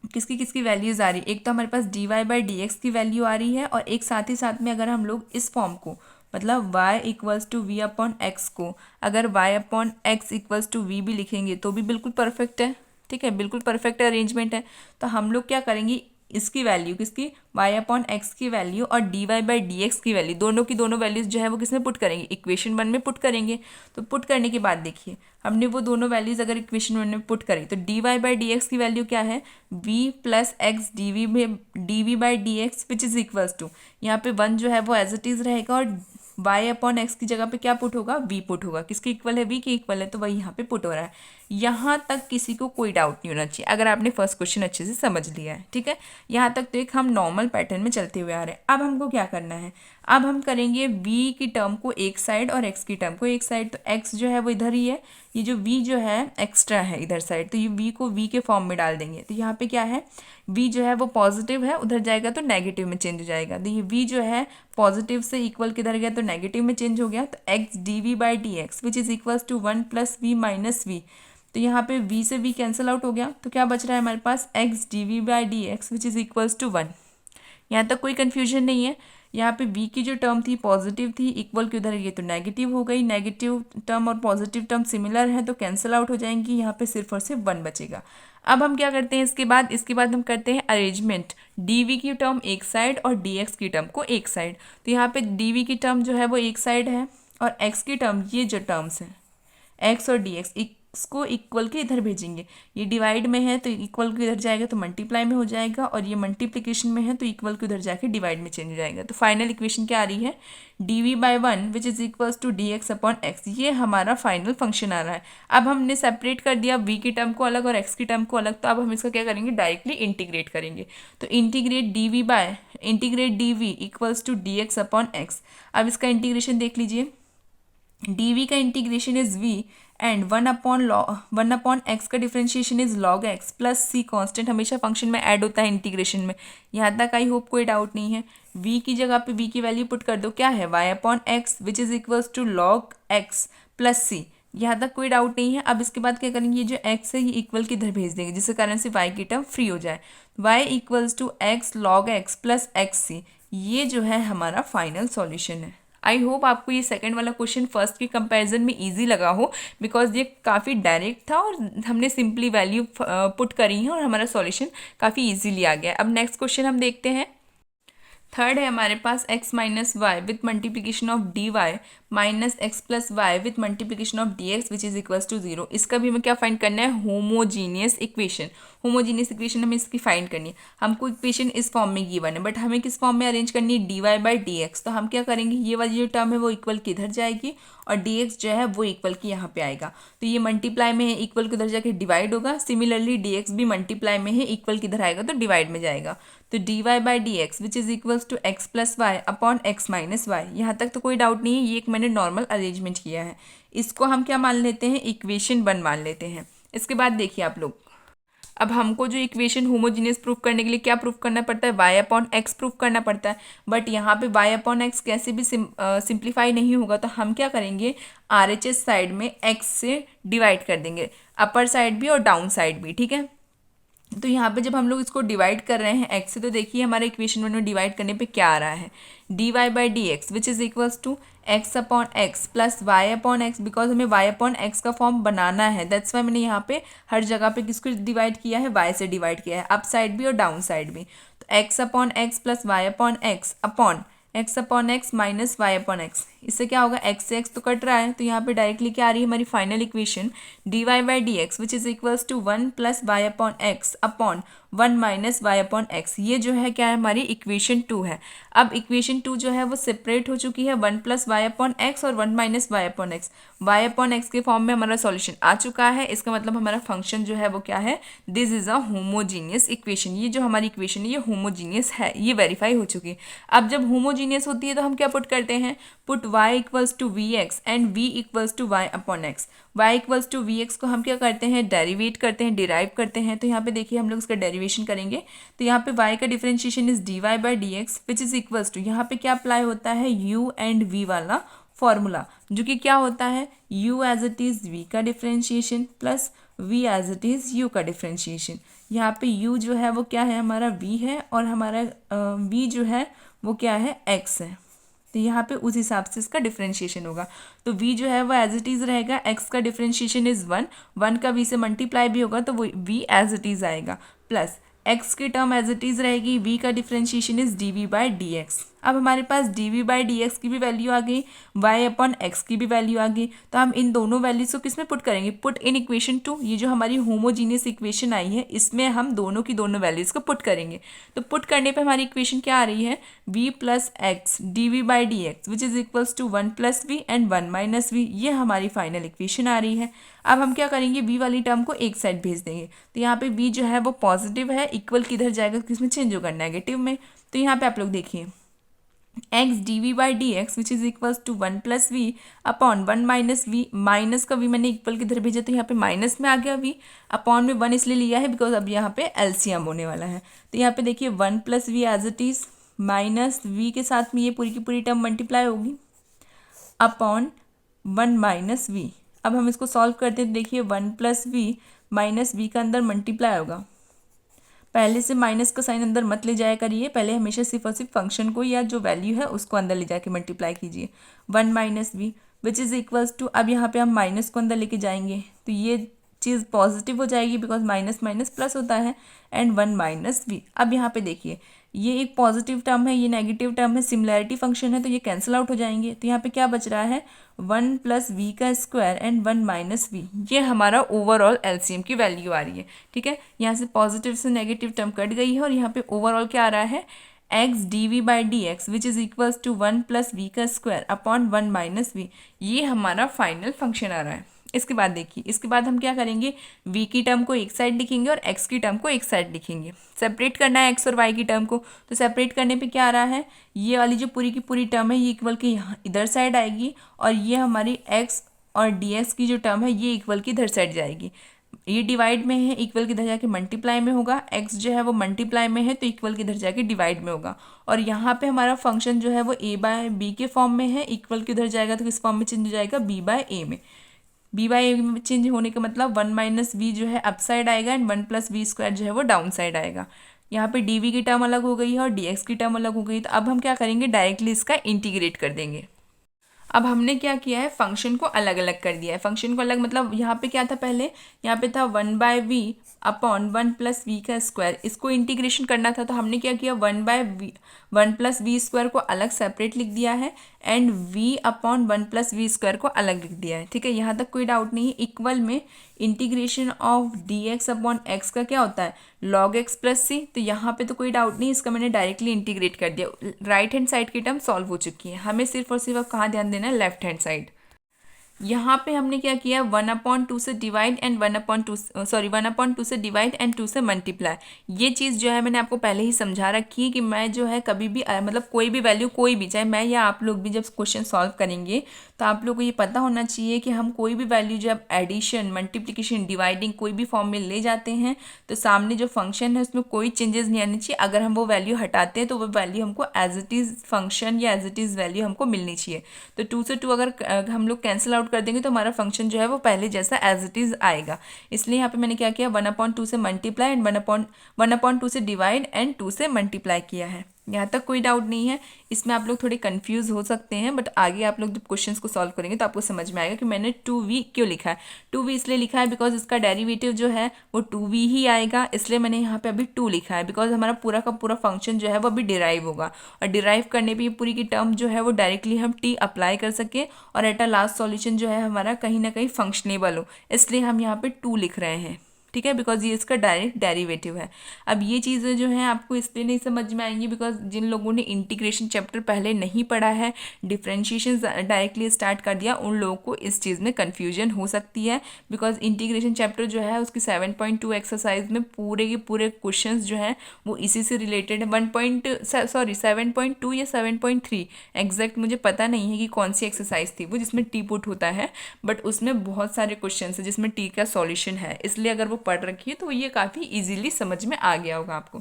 किसकी किसकी वैल्यूज़ आ रही है, एक तो हमारे पास dy बाई dx की वैल्यू आ रही है, और एक साथ ही साथ में अगर हम लोग इस फॉर्म को, मतलब y equals to v upon x को अगर y upon x equals to v भी लिखेंगे तो भी बिल्कुल परफेक्ट है, ठीक है, बिल्कुल परफेक्ट अरेंजमेंट है। तो हम लोग क्या करेंगे, इसकी वैल्यू किसकी, y अपॉन एक्स की वैल्यू और dy बाई डी एक्स की वैल्यू, दोनों की दोनों वैल्यूज़ जो है वो किस में पुट करेंगे, इक्वेशन 1 में पुट करेंगे। तो पुट करने के बाद देखिए, हमने वो दोनों वैल्यूज़ अगर इक्वेशन 1 में पुट करी तो dy बाई डी एक्स की वैल्यू क्या है, v plus x d by D x which is equals to, यहाँ पे 1 जो है वो एज इट इज़ रहेगा, और y अपॉन एक्स की जगह पे क्या पुट होगा, v पुट होगा, किसके इक्वल है, v के इक्वल है, तो वही यहाँ पे पुट हो रहा है। यहाँ तक किसी को कोई डाउट नहीं होना चाहिए अगर आपने फर्स्ट क्वेश्चन अच्छे से समझ लिया है, ठीक है। यहाँ तक तो एक हम नॉर्मल पैटर्न में चलते हुए आ रहे हैं। अब हमको क्या करना है, अब हम करेंगे v की टर्म को एक साइड और x की टर्म को एक साइड। तो x जो है वो इधर ही है, ये जो v जो है एक्स्ट्रा है इधर साइड, तो ये v को v के फॉर्म में डाल देंगे। तो यहाँ पे क्या है, v जो है वो पॉजिटिव है, उधर जाएगा तो नेगेटिव में चेंज हो जाएगा। तो ये v जो है पॉजिटिव से इक्वल किधर गया, तो नेगेटिव में चेंज हो गया। तो x dv by D x which is equals to 1 plus v minus v. तो यहाँ पे v से v कैंसिल आउट हो गया, तो क्या बच रहा है हमारे पास x dv by D x which is equals to 1। यहाँ तक कोई कन्फ्यूजन नहीं है। यहाँ पे v की जो टर्म थी पॉजिटिव थी, इक्वल की उधर ये तो नेगेटिव हो गई। नेगेटिव टर्म और पॉजिटिव टर्म सिमिलर है तो कैंसिल आउट हो जाएंगी, यहाँ पे सिर्फ और सिर्फ 1 बचेगा। अब हम क्या करते हैं, इसके बाद हम करते हैं अरेंजमेंट, dv की टर्म एक साइड और dx की टर्म को एक साइड। तो यहाँ पे dv की टर्म जो है वो एक साइड है और x की टर्म, ये जो टर्म्स हैं x और dx इसको इक्वल के इधर भेजेंगे। ये डिवाइड में है तो इक्वल के इधर जाएगा तो मल्टीप्लाई में हो जाएगा, और ये मल्टीप्लिकेशन में है तो इक्वल के उधर जाके डिवाइड में चेंज हो जाएगा। तो फाइनल इक्वेशन क्या आ रही है, dv by 1 which is equals to dx upon x। ये हमारा फाइनल फंक्शन आ रहा है। अब हमने सेपरेट कर दिया v की टर्म को अलग और x की टर्म को अलग, तो अब हम इसका क्या करेंगे, डायरेक्टली इंटीग्रेट करेंगे। तो integrate dv equals to dx upon x। अब इसका इंटीग्रेशन देख लीजिए, dv का integration is v and 1 upon x का differentiation is log x plus c। Constant हमेशा फंक्शन में ऐड होता है इंटीग्रेशन में, यहाँ तक आई होप कोई डाउट नहीं है। v की जगह पे v की वैल्यू पुट कर दो, क्या है y upon x which is equals to log x plus c। यहाँ तक कोई डाउट नहीं है। अब इसके बाद क्या करेंगे, ये जो x है ये इक्वल की इधर भेज देंगे, जिसके कारण से y की टर्म फ्री हो जाए। y equals to x log x plus X C, ये जो है हमारा फाइनल सॉल्यूशन है। आई होप आपको ये सेकंड वाला क्वेश्चन फर्स्ट के कंपैरिजन में इजी लगा हो, बिकॉज ये काफ़ी डायरेक्ट था और हमने सिंपली वैल्यू पुट करी है और हमारा सॉल्यूशन काफ़ी इजीली आ गया। अब नेक्स्ट क्वेश्चन हम देखते हैं। थर्ड है हमारे पास x minus y with multiplication of D y minus x plus y with multiplication of D x which is equals to 0। इसका भी हमें क्या फाइंड करना है, होमोजीनियस इक्वेशन। होमोजीनियस इक्वेशन हमें इसकी फाइंड करनी है। हमको इक्वेशन इस फॉर्म में गिवन है, बट हमें किस फॉर्म में अरेंज करनी है, D Y by D x. तो हम क्या करेंगे, ये वाली जो टर्म है वो इक्वल की इधर जाएगी और डी एक्स जो है वो इक्वल की यहाँ पे आएगा। तो ये मल्टीप्लाई में है, इक्वल की इधर जाके डिवाइड होगा। सिमिलरली डी एक्स भी मल्टीप्लाई में है, इक्वल की इधर आएगा तो डिवाइड में जाएगा। तो D Y by D x which is equals to x plus Y upon x minus y. यहाँ तक तो कोई डाउट नहीं है, ये एक मैंने नॉर्मल अरेंजमेंट किया है। इसको हम क्या मान लेते हैं, इक्वेशन 1 मान लेते हैं। इसके बाद देखिए आप लोग, अब हमको जो इक्वेशन होमोजीनियस प्रूफ करने के लिए क्या प्रूफ करना पड़ता है, y अपॉन एक्स प्रूफ करना पड़ता है। बट यहाँ पे y अपॉन एक्स कैसे भी सिंप्लीफाई नहीं होगा, तो हम क्या करेंगे, RHS साइड में x से डिवाइड कर देंगे, अपर साइड भी और डाउन साइड भी, ठीक है। तो यहाँ पे जब हम लोग इसको डिवाइड कर रहे हैं x से, तो देखिए हमारे इक्वेशन 1 में डिवाइड करने पे क्या आ रहा है, D Y by D x which is equals to x upon x plus Y upon x. Because हमें y अपॉन एक्स का फॉर्म बनाना है, दैट्स वाई मैंने यहाँ पे हर जगह पे किसको डिवाइड किया है, y से डिवाइड किया है, अप साइड भी और डाउन साइड भी। तो x upon x plus Y upon x upon x upon x minus Y upon x. इससे क्या होगा, x से x तो कट रहा है, तो यहाँ पे डायरेक्टली क्या आ रही है हमारी final equation, D Y by D x which is equals to 1 plus Y upon x upon 1 minus Y upon x. ये जो है क्या है, हमारी इक्वेशन 2 है। अब इक्वेशन 2 जो है वो सेपरेट हो चुकी है, 1 प्लस वाई अपॉन एक्स और 1 minus Y upon x. Y upon x के फॉर्म में हमारा सॉल्यूशन आ चुका है। इसका मतलब हमारा फंक्शन जो है वो क्या है, this is a homogeneous equation. ये जो हमारी इक्वेशन है ये होमोजीनियस है, ये वेरीफाई हो चुकी है। अब जब होमोजीनियस होती है तो हम क्या पुट करते हैं, put y equals to v x and v equals to Y upon x. y equals to v x को हम क्या करते हैं, डेरिवेट करते हैं, डिराइव करते हैं। तो यहाँ पे देखिए हम लोग इसका डेरिवेशन करेंगे, तो यहाँ पे y का differentiation is d Y by D x which is equals to, यहाँ पे क्या अप्लाई होता है, u एंड v वाला फॉर्मूला, जो कि क्या होता है, u as it is v का differentiation plus v as it is u का डिफरेंशिएशन। यहाँ पे u जो है वो क्या है, हमारा v है, और हमारा v जो है वो क्या है, x है। तो यहाँ पे उस हिसाब से इसका डिफरेंशिएशन होगा। तो v जो है वो एज इट इज़ रहेगा, x का डिफरेंशिएशन इज़ 1 का v से मल्टीप्लाई भी होगा तो वो v एज इट इज़ आएगा, प्लस x की टर्म एज इट इज़ रहेगी, v का differentiation is d we by D x. अब हमारे पास dv/dx की भी वैल्यू आ गई, y/x की भी वैल्यू आ गई। तो हम इन दोनों वैल्यूज को किस में पुट करेंगे, पुट इन इक्वेशन 2। ये जो हमारी होमोजीनियस इक्वेशन आई है इसमें हम दोनों की दोनों वैल्यूज को पुट करेंगे। तो पुट करने पे हमारी इक्वेशन क्या आ रही है, v + x dv/dx which is equals to 1 + v and 1 - v। ये हमारी फाइनल इक्वेशन आ रही है। अब हम क्या करेंगे, v वाली टर्म को एक साइड भेज देंगे। तो यहाँ पे v जो है वो पॉजिटिव है, इक्वल किधर जाएगा, किसमें चेंज होगा, नेगेटिव में। तो यहाँ पे आप लोग देखिए x dv/dx which is equals to 1 + v upon 1 - v। Minus का v मैंने इक्वल किधर भेजा, तो यहाँ पे माइनस में आ गया v, अपॉन में 1 इसलिए लिया है बिकॉज अब यहाँ पे एलसीएम होने वाला है। तो यहाँ पे देखिए 1 + v as it is, minus v के साथ में ये पूरी की पूरी टर्म मल्टीप्लाई होगी अपॉन 1 - v। अब हम इसको सॉल्व करते हैं, देखिए 1 + v माइनस v का अंदर मल्टीप्लाई होगा। पहले से माइनस का साइन अंदर मत ले जाया करिए, पहले हमेशा सिर्फ और सिर्फ फंक्शन को या जो वैल्यू है उसको अंदर ले जाके मल्टीप्लाई कीजिए। 1 - v which is equals to, अब यहाँ पे हम माइनस को अंदर लेके जाएंगे तो ये चीज़ पॉजिटिव हो जाएगी बिकॉज माइनस माइनस प्लस होता है, एंड 1 - v। अब यहाँ पे देखिए ये एक पॉजिटिव टर्म है, ये नेगेटिव टर्म है, सिमिलैरिटी फंक्शन है तो ये कैंसिल आउट हो जाएंगे। तो यहाँ पे क्या बच रहा है, 1 + v का स्क्वायर एंड 1 - v। ये हमारा ओवरऑल एलसीएम की वैल्यू आ रही है। ठीक है, यहाँ से पॉजिटिव से नेगेटिव टर्म कट गई है और यहाँ पे ओवरऑल क्या आ रहा है, x dv/dx which is equals to 1 + v का स्क्वायर अपॉन 1 - v। ये हमारा फाइनल फंक्शन आ रहा है। इसके बाद देखिए, इसके बाद हम क्या करेंगे, v की टर्म को एक साइड लिखेंगे और x की टर्म को एक साइड लिखेंगे। सेपरेट करना है x और y की टर्म को, तो सेपरेट करने पे क्या आ रहा है, ये वाली जो पूरी की पूरी टर्म है ये इक्वल की यहाँ इधर साइड आएगी, और ये हमारी x और dx की जो टर्म है ये इक्वल की इधर साइड जाएगी। ये डिवाइड में है, इक्वल की इधर जाके मल्टीप्लाई में होगा, x जो है वो मल्टीप्लाई में है तो इक्वल की इधर जाके डिवाइड में होगा। और यहाँ पे हमारा फंक्शन जो है वो a/b के फॉर्म में है, इक्वल की इधर जाएगा तो किस फॉर्म में चेंज हो जाएगा, b/a में। b/a में चेंज होने का मतलब 1 - v जो है अप साइड आएगा एंड 1 + v² जो है वो डाउन साइड आएगा। यहाँ पे dv की टर्म अलग हो गई है और dx की टर्म अलग हो गई। तो अब हम क्या करेंगे, डायरेक्टली इसका इंटीग्रेट कर देंगे। अब हमने क्या किया है, फंक्शन को अलग अलग कर दिया है। फंक्शन को अलग मतलब यहाँ पे क्या था, पहले यहाँ पे था 1/v अपॉन 1 + v का स्क्वायर, इसको इंटीग्रेशन करना था। तो हमने क्या किया, 1 + v² को अलग सेपरेट लिख दिया है एंड v अपॉन 1 + v² को अलग लिख दिया है। ठीक है, यहाँ तक कोई डाउट नहीं है। इक्वल में integration of dx upon x का क्या होता है, log x + c। तो यहाँ पे तो कोई डाउट नहीं, इसका मैंने डायरेक्टली इंटीग्रेट कर दिया। राइट हैंड साइड की टर्म सॉल्व हो चुकी है, हमें सिर्फ और सिर्फ कहाँ ध्यान देना है, लेफ्ट हैंड साइड। यहाँ पे हमने क्या किया, 1/2 से डिवाइड एंड 1/2 से डिवाइड एंड 2 से मल्टीप्लाई। ये चीज़ जो है मैंने आपको पहले ही समझा रखी है कि मैं जो है कभी भी मतलब कोई भी वैल्यू, कोई भी, चाहे मैं या आप लोग भी जब क्वेश्चन सॉल्व करेंगे तो आप लोग को ये पता होना चाहिए कि हम कोई भी वैल्यू जब एडिशन, मल्टीप्लिकेशन, डिवाइडिंग कोई भी फॉर्म में ले जाते हैं तो सामने जो फंक्शन है उसमें कोई चेंजेस नहीं आनी चाहिए। अगर हम वो वैल्यू हटाते हैं तो वो वैल्यू हमको एज इट इज़ फंक्शन या एज इट इज़ वैल्यू हमको मिलनी चाहिए। तो 2 से 2 अगर हम लोग कैंसिल आउट कर देंगे तो हमारा फंक्शन जो है वो पहले जैसा एज इट इज़ आएगा। इसलिए यहाँ पे मैंने क्या किया, 1/2 से मल्टीप्लाई एंड 1/2 से डिवाइड एंड 2 से मल्टीप्लाई किया है। यहाँ तक कोई डाउट नहीं है। इसमें आप लोग थोड़े कंफ्यूज हो सकते हैं, बट आगे आप लोग जब क्वेश्चंस को सॉल्व करेंगे तो आपको समझ में आएगा कि मैंने 2v क्यों लिखा है। 2v इसलिए लिखा है बिकॉज इसका डेरिवेटिव जो है वो 2v ही आएगा, इसलिए मैंने यहाँ पे अभी 2 लिखा है। बिकॉज हमारा पूरा का पूरा फंक्शन जो है वो अभी डिराइव होगा, और डिराइव करने पर ये पूरी की टर्म जो है वो डायरेक्टली हम t अप्लाई कर सकें और एट अ लास्ट सॉल्यूशन जो है हमारा कहीं ना कहीं फंक्शनेबल हो, इसलिए हम यहाँ पे 2 लिख रहे हैं। ठीक है, बिकॉज ये इसका डायरेक्ट डेरिवेटिव है। अब ये चीज़ें जो हैं आपको इसलिए नहीं समझ में आएंगी बिकॉज जिन लोगों ने इंटीग्रेशन चैप्टर पहले नहीं पढ़ा है, डिफरेंशिएशन डायरेक्टली स्टार्ट कर दिया, उन लोगों को इस चीज़ में कन्फ्यूजन हो सकती है। बिकॉज इंटीग्रेशन चैप्टर जो है उसकी 7.2 एक्सरसाइज में पूरे के पूरे क्वेश्चन जो हैं वो इसी से रिलेटेड है। 7.2 या 7.3 एग्जैक्ट मुझे पता नहीं है कि कौन सी एक्सरसाइज थी वो जिसमें टी पुट होता है, बट उसमें बहुत सारे क्वेश्चन है जिसमें टी का सॉल्यूशन है, इसलिए अगर वो पढ़ रखी है तो ये काफ़ी इजीली समझ में आ गया होगा आपको।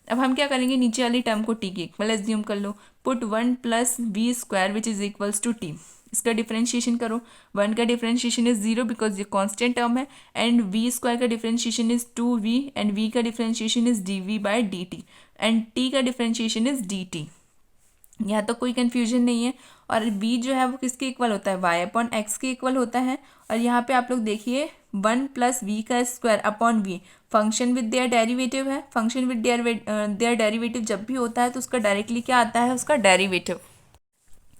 अब हम क्या करेंगे, नीचे वाली टर्म को टी की इक्वल एज्यूम कर लो। Put 1 + v² which is equals to T. इसका डिफरेंशिएशन करो। 1 का डिफरेंशिएशन इज 0 बिकॉज ये कांस्टेंट टर्म है, एंड v² का differentiation is 2v and v का differentiation is dv/dt and t का डिफरेंशिएशन इज dt। यहाँ तो कोई कन्फ्यूजन नहीं है। और b जो है वो किसके इक्वल होता है, y अपॉन एक्स के इक्वल होता है। और यहाँ पे आप लोग देखिए 1 प्लस वी का square upon v, function with their derivative है। फंक्शन विद देयर डेरिवेटिव जब भी होता है तो उसका डायरेक्टली क्या आता है, उसका डेरिवेटिव।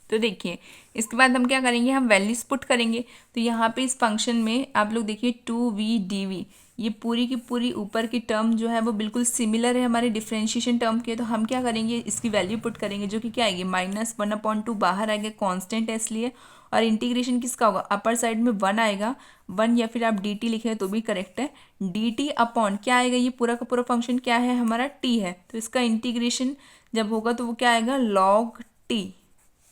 तो देखिए इसके बाद हम क्या करेंगे, हम वैल्यूज पुट करेंगे। तो यहाँ पे इस फंक्शन में आप लोग देखिए 2v ये पूरी की पूरी ऊपर की टर्म जो है वो बिल्कुल सिमिलर है हमारे डिफ्रेंशिएशन टर्म के। तो हम क्या करेंगे, इसकी वैल्यू पुट करेंगे जो कि क्या आएगी, -1/2 बाहर आएगा, कांस्टेंट है इसलिए। और इंटीग्रेशन किसका होगा, अपर साइड में 1 आएगा, 1 या फिर आप dt लिखें तो भी करेक्ट है। dt अपॉन क्या आएगा, ये पूरा का पूरा फंक्शन क्या है हमारा, t है। तो इसका इंटीग्रेशन जब होगा तो वो क्या आएगा, log t।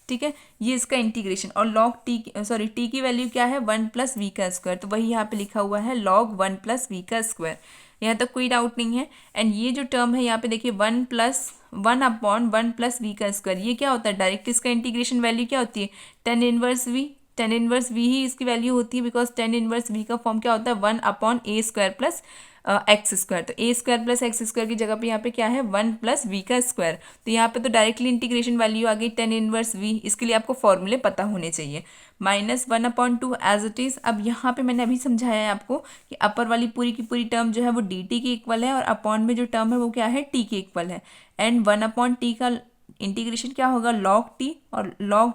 ठीक है, ये इसका इंटीग्रेशन। और लॉग टी सॉरी टी की वैल्यू क्या है, 1 प्लस वी का स्क्वायर। तो वही यहाँ पे लिखा हुआ है log 1 प्लस वी का स्क्वायर। यहाँ तक कोई डाउट नहीं है। एंड ये जो टर्म है यहाँ पे देखिए 1 अपॉन 1 प्लस वी का स्क्वायर, ये क्या होता है, डायरेक्ट इसका इंटीग्रेशन वैल्यू क्या होती है, tan inverse V. tan inverse V ही इसकी वैल्यू होती है, बिकॉज tan इनवर्स वी का फॉर्म क्या होता है, 1 upon A square plus x square. तो A square plus x square की जगह पे यहाँ पे क्या है, 1 प्लस वी का स्क्वायर। तो यहाँ पे तो डायरेक्टली इंटीग्रेशन वैल्यू आ गई tan इनवर्स वी। इसके लिए आपको फॉर्मूले पता होने चाहिए। -1/2 एज इट इज़। अब यहाँ पे मैंने अभी समझाया है आपको कि अपर वाली पूरी की पूरी टर्म जो है वो डी टी की इक्वल है, और अपॉन में जो टर्म है वो क्या है, टी की इक्वल है। एंड 1/t का इंटीग्रेशन क्या होगा, log t। और log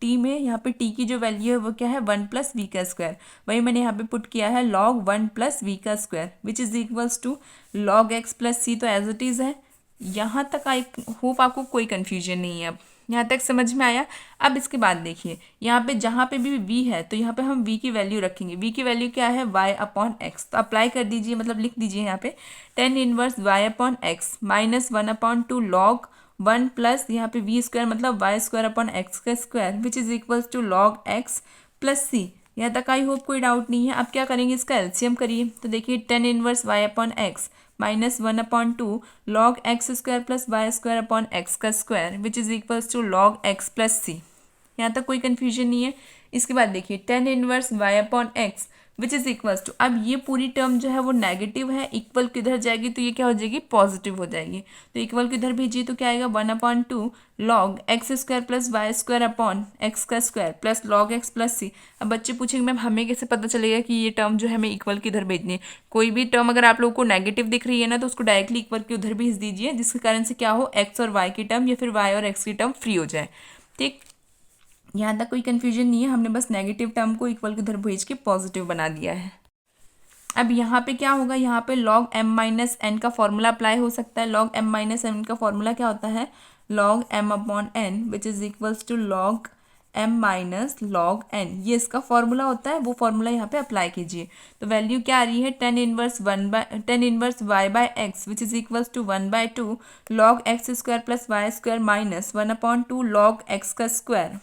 टी में यहाँ पे टी की जो वैल्यू है वो क्या है, 1 प्लस वी का स्क्वायर। वही मैंने यहाँ पे पुट किया है log 1 प्लस वी का square which is equals to log x plus C. तो एज इट इज़ है। यहाँ तक आई होप आपको कोई कन्फ्यूजन नहीं है। अब यहाँ तक समझ में आया। अब इसके बाद देखिए यहाँ पे जहाँ पे भी v है तो यहाँ पे हम v की वैल्यू रखेंगे। v की वैल्यू क्या है, y अपॉन एक्स। तो अप्लाई कर दीजिए, मतलब लिख दीजिए यहाँ पे tan inverse y upon X -1/2 log 1 plus यहाँ पे वी स्क्वायर मतलब वाई स्क्वायर अपॉन एक्स का square which is equals to log x plus C. यहाँ तक आई होप कोई डाउट नहीं है। अब क्या करेंगे, इसका एलसीएम करिए। तो देखिए tan inverse y upon X -1/2 log x square plus Y square upon x का square which is equals to log x plus C. यहाँ तक कोई कन्फ्यूजन नहीं है। इसके बाद देखिए tan inverse y upon x which is equals to, अब ये पूरी टर्म जो है वो नेगेटिव है, इक्वल किधर जाएगी तो ये क्या हो जाएगी, पॉजिटिव हो जाएगी। तो इक्वल किधर भेजिए तो क्या आएगा, 1/2 log x square plus Y square upon x का square plus log x plus C. अब बच्चे पूछेंगे मैम हमें कैसे पता चलेगा कि ये टर्म जो है हमें इक्वल किधर भेजनी है। कोई भी टर्म अगर आप लोगों को नेगेटिव दिख रही है ना तो उसको डायरेक्टली इक्वल के उधर भेज दीजिए, जिसके कारण से क्या हो, एक्स और वाई की टर्म या फिर वाई और एक्स की टर्म फ्री हो जाए। ठीक, यहाँ तक कोई कन्फ्यूजन नहीं है। हमने बस नेगेटिव टर्म को इक्वल के उधर भेज के पॉजिटिव बना दिया है। अब यहाँ पे क्या होगा, यहाँ पे log m माइनस एन का फॉर्मूला अप्लाई हो सकता है। log m माइनस एन का फॉर्मूला क्या होता है, log m upon n which is equals to log m minus log n, ये इसका फॉर्मूला होता है। वो फॉर्मूला यहाँ पे अप्लाई कीजिए। तो वैल्यू क्या आ रही है, tan inverse y by X which is equals to 1/2 log x square plus Y square minus 1/2 log x का square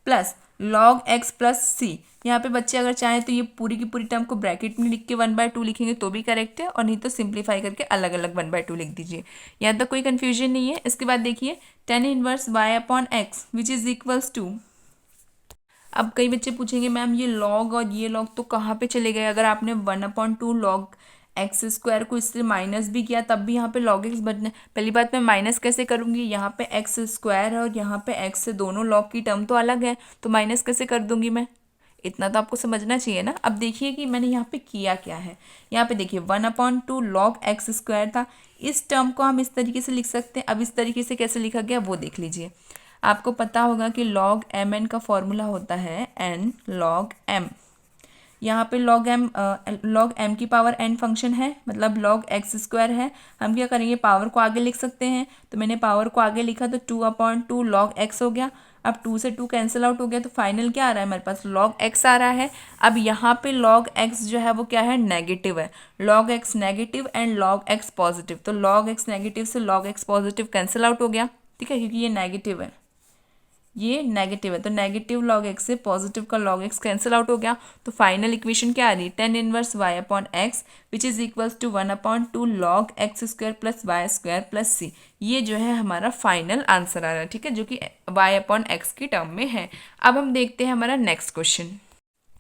plus log x plus C. यहाँ पे बच्चे अगर चाहें तो ये पूरी की पूरी टर्म को ब्रैकेट में लिख के 1/2 लिखेंगे तो भी करेक्ट है, और नहीं तो सिंप्लीफाई करके अलग अलग 1/2 लिख दीजिए। यहाँ तक कोई कन्फ्यूजन नहीं है। इसके बाद देखिए tan inverse y upon x which is equals to, अब कई बच्चे पूछेंगे मैम ये log और ये log तो कहाँ पे चले गए, अगर आपने 1/2 log एक्स स्क्वायर को इससे माइनस भी किया तब भी यहाँ पे log x बचना। पहली बात मैं माइनस कैसे करूँगी, यहाँ पे एक्स स्क्वायर है और यहाँ पे एक्स से दोनों log की टर्म तो अलग है, तो माइनस कैसे कर दूंगी मैं, इतना तो आपको समझना चाहिए ना। अब देखिए कि मैंने यहाँ पे किया क्या है। यहाँ पे देखिए 1/2 log x स्क्वायर था, इस टर्म को हम इस तरीके से लिख सकते हैं। अब इस तरीके से कैसे लिखा गया वो देख लीजिए। आपको पता होगा कि log mn का फॉर्मूला होता है n log m। यहाँ पे log m की पावर n फंक्शन है, मतलब log x स्क्वायर है। हम क्या करेंगे, पावर को आगे लिख सकते हैं। तो मैंने पावर को आगे लिखा तो 2/2 log x हो गया। अब 2 से 2 कैंसिल आउट हो गया, तो फाइनल क्या आ रहा है हमारे पास, log x आ रहा है। अब यहाँ पे log x जो है वो क्या है, नेगेटिव है। log x negative and log x positive, तो log x नेगेटिव से log x positive cancel out हो गया। ठीक है, क्योंकि ये नेगेटिव है, ये नेगेटिव है, तो नेगेटिव log x से पॉजिटिव का log x कैंसिल आउट हो गया। तो फाइनल इक्वेशन क्या आ रही है, tan inverse y upon x which is equals to 1/2 log x square plus Y square plus C. ये जो है हमारा फाइनल आंसर आ रहा है। ठीक है, जो कि y अपॉन एक्स की टर्म में है। अब हम देखते हैं हमारा नेक्स्ट क्वेश्चन।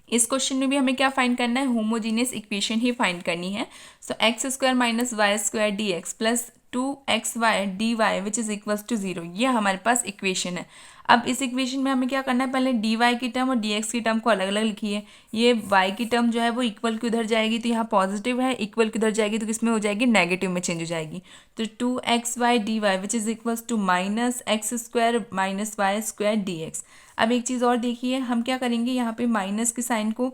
इस क्वेश्चन में भी हमें क्या फाइंड करना है, होमोजीनियस इक्वेशन ही फाइंड करनी है। So X square minus Y square D X plus 2xy which is equals to 0। ये हमारे पास इक्वेशन है। अब इस इक्वेशन में हमें क्या करना है, पहले dy की टर्म और dx की टर्म को अलग अलग लिखिए। ये y की टर्म जो है वो इक्वल की उधर जाएगी तो यहाँ पॉजिटिव है, इक्वल की उधर जाएगी तो किसमें हो जाएगी, नेगेटिव में चेंज हो जाएगी। तो 2xy dy which is equals to minus x square minus Y square dx। अब एक चीज़ और देखिए, हम क्या करेंगे, यहाँ पे माइनस के साइन को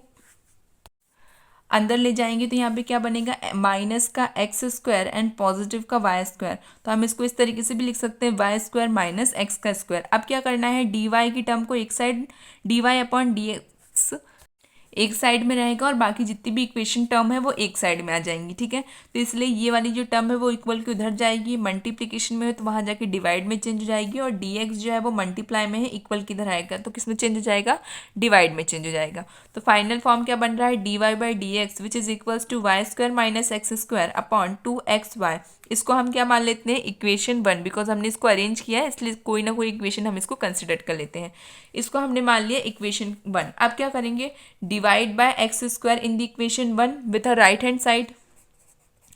अंदर ले जाएंगे तो यहाँ पे क्या बनेगा, माइनस का एक्स स्क्वायर एंड पॉजिटिव का वाई स्क्वायर। तो हम इसको इस तरीके से भी लिख सकते हैं, वाई स्क्वायर माइनस एक्स का स्क्वायर। अब क्या करना है, डी वाई की टर्म को एक side, d y upon d x एक साइड में रहेगा और बाकी जितनी भी इक्वेशन टर्म है वो एक साइड में आ जाएंगी, ठीक है। तो इसलिए ये वाली जो टर्म है वो इक्वल की उधर जाएगी, मल्टीप्लिकेशन में है तो वहाँ जाके डिवाइड में चेंज हो जाएगी, और dx जो है वो मल्टीप्लाई में है, इक्वल की इधर आएगा तो किस में चेंज हो जाएगा, डिवाइड में चेंज हो जाएगा। तो फाइनल फॉर्म क्या बन रहा है, dy by D x which is equals to Y square minus x square upon 2xy। इसको हम क्या मान लेते हैं, इक्वेशन 1, बिकॉज हमने इसको अरेंज किया है इसलिए कोई ना कोई इक्वेशन हम इसको कंसिडर कर लेते हैं। इसको हमने मान लिया इक्वेशन 1। अब क्या करेंगे, divide by x square in the equation 1 with a right hand side.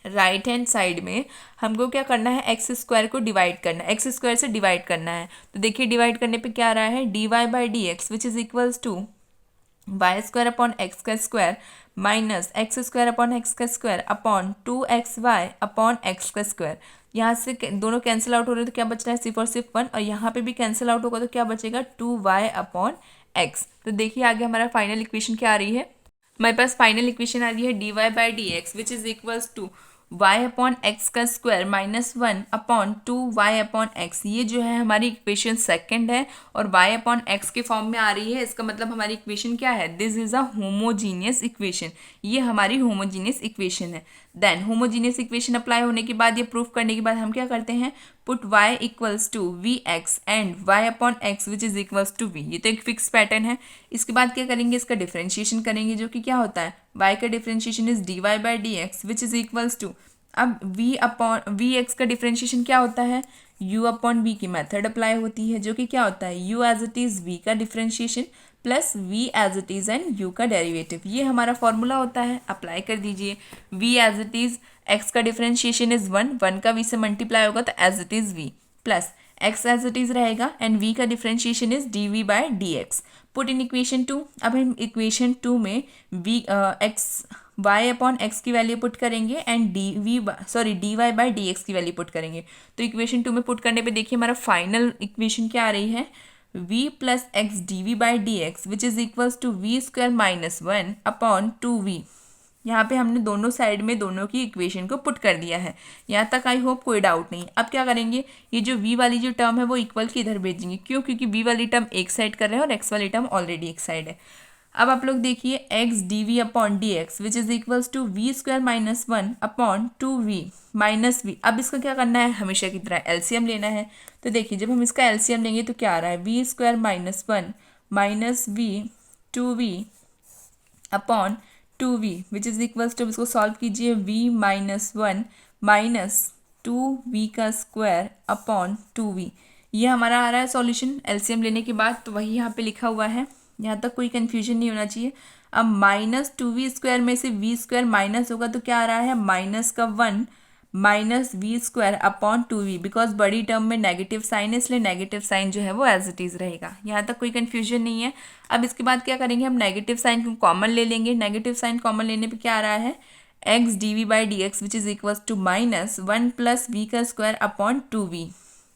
Right hand side में हमको क्या करना है, एक्स स्क्वायर को डिवाइड करना है, एक्स स्क्वायर से डिवाइड करना है। तो देखिए डिवाइड करने पे क्या आ रहा है, D Y by D x which is equals to Y square upon x का square minus x square upon x का square upon 2xy upon x का स्क्वायर। यहाँ से दोनों कैंसिल आउट हो रहे हैं तो क्या बच रहा है, सिर्फ और सिर्फ 1, और यहाँ पे भी कैंसिल आउट होगा तो क्या बचेगा, 2y अपॉन एक्स। तो देखिए आगे हमारा फाइनल इक्वेशन क्या आ रही है, हमारे पास फाइनल इक्वेशन आ रही है D Y by D x which is equals to Y upon x का square minus 1 upon 2y upon x. ये जो है हमारी इक्वेशन सेकंड है और y अपॉन एक्स के फॉर्म में आ रही है। इसका मतलब हमारी इक्वेशन क्या है, this is a homogeneous equation. ये हमारी होमोजीनियस इक्वेशन है। देन होमोजीनियस इक्वेशन अप्लाई होने के बाद, ये प्रूफ करने के बाद हम क्या करते हैं, put y equals to v x and y upon x which is equals to v। ये तो एक फिक्स पैटर्न है। इसके बाद क्या करेंगे, इसका डिफरेंशिएशन करेंगे, जो कि क्या होता है, y का differentiation is d Y by D x which is equals to, अब v अपॉन वी एक्स का डिफरेंशिएशन क्या होता है, u अपॉन v की मेथड अप्लाई होती है, जो कि क्या होता है, u as it is v का differentiation plus v as it is and u का डेरिवेटिव। ये हमारा फॉर्मूला होता है, अप्लाई कर दीजिए। v as it is x का डिफरेंशिएशन इज 1 का v से मल्टीप्लाई होगा तो as it is v plus x as it is रहेगा एंड v का differentiation is dv by D x. Put in equation 2। अब हम इक्वेशन 2 में y अपॉन एक्स की वैल्यू पुट करेंगे and d Y by D x की value put करेंगे। तो इक्वेशन 2 में पुट करने पे देखिए हमारा फाइनल इक्वेशन क्या आ रही है, v plus x D we by D x which is equals to v square minus 1 upon 2v। यहाँ पे हमने दोनों साइड में दोनों की इक्वेशन को पुट कर दिया है। यहाँ तक आई होप कोई डाउट नहीं। अब क्या करेंगे, ये जो v वाली जो टर्म है वो इक्वल की इधर भेजेंगे, क्यों, क्योंकि v वाली टर्म एक साइड कर रहे हैं और x वाली टर्म ऑलरेडी एक साइड है। अब आप लोग देखिए x D we upon d x which is equals to v square minus 1 upon 2v minus v। अब इसका क्या करना है, हमेशा की तरह एलसीएम लेना है। तो देखिए जब हम इसका एलसीएम लेंगे तो क्या आ रहा है, v square minus 1 minus v 2v upon 2v which is equals to, इसको सॉल्व कीजिए, v माइनस 1 माइनस 2v का स्क्वायर अपॉन 2v। ये हमारा आ रहा है सॉल्यूशन एलसीएम लेने के बाद। तो वही यहाँ पे लिखा हुआ है, यहाँ तक कोई कन्फ्यूजन नहीं होना चाहिए। अब माइनस 2v स्क्वायर में से v स्क्वायर माइनस होगा तो क्या आ रहा है, माइनस का 1 minus v square upon 2v, because बड़ी टर्म में नेगेटिव साइन है इसलिए नेगेटिव साइन जो है वो एज इट इज़ रहेगा। यहाँ तक कोई कन्फ्यूजन नहीं है। अब इसके बाद क्या करेंगे, हम नेगेटिव साइन को कॉमन ले लेंगे। नेगेटिव साइन कॉमन लेने पे क्या आ रहा है, x D we by D x which is equals to minus 1 plus we का स्क्वायर अपॉन 2v।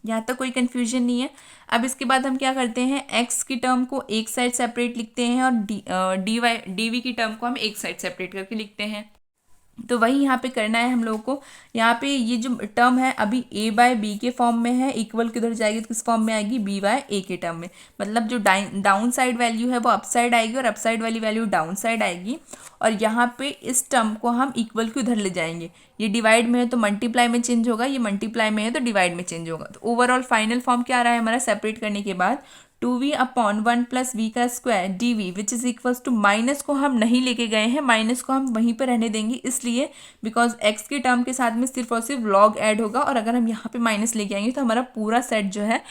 यहाँ तक कोई कन्फ्यूजन नहीं है। अब इसके बाद हम क्या करते हैं, x की टर्म को एक साइड सेपरेट लिखते हैं और डी वी की टर्म को हम एक साइड सेपरेट करके लिखते हैं। तो वही यहाँ पे करना है हम लोगों को। यहाँ पे ये जो टर्म है अभी a बाय बी के फॉर्म में है, इक्वल किधर जाएगी तो किस फॉर्म में आएगी, b बाय ए के टर्म में। मतलब जो डाउन साइड वैल्यू है वो अप साइड आएगी और अप साइड वाली वैल्यू डाउन साइड आएगी। और यहाँ पे इस टर्म को हम इक्वल के उधर ले जाएंगे। ये डिवाइड में है तो मल्टीप्लाई में चेंज होगा, ये मल्टीप्लाई में है तो डिवाइड में चेंज होगा। तो ओवरऑल फाइनल फॉर्म क्या आ रहा है हमारा, सेपरेट करने के बाद 2v अपॉन 1 प्लस वी का square d v which is equals to, minus को हम नहीं लेके गए हैं, माइनस को हम वहीं पर रहने देंगे इसलिए बिकॉज x के टर्म के साथ में सिर्फ और सिर्फ log ऐड होगा, और अगर हम यहाँ पे माइनस लेके आएंगे तो हमारा पूरा सेट जो है,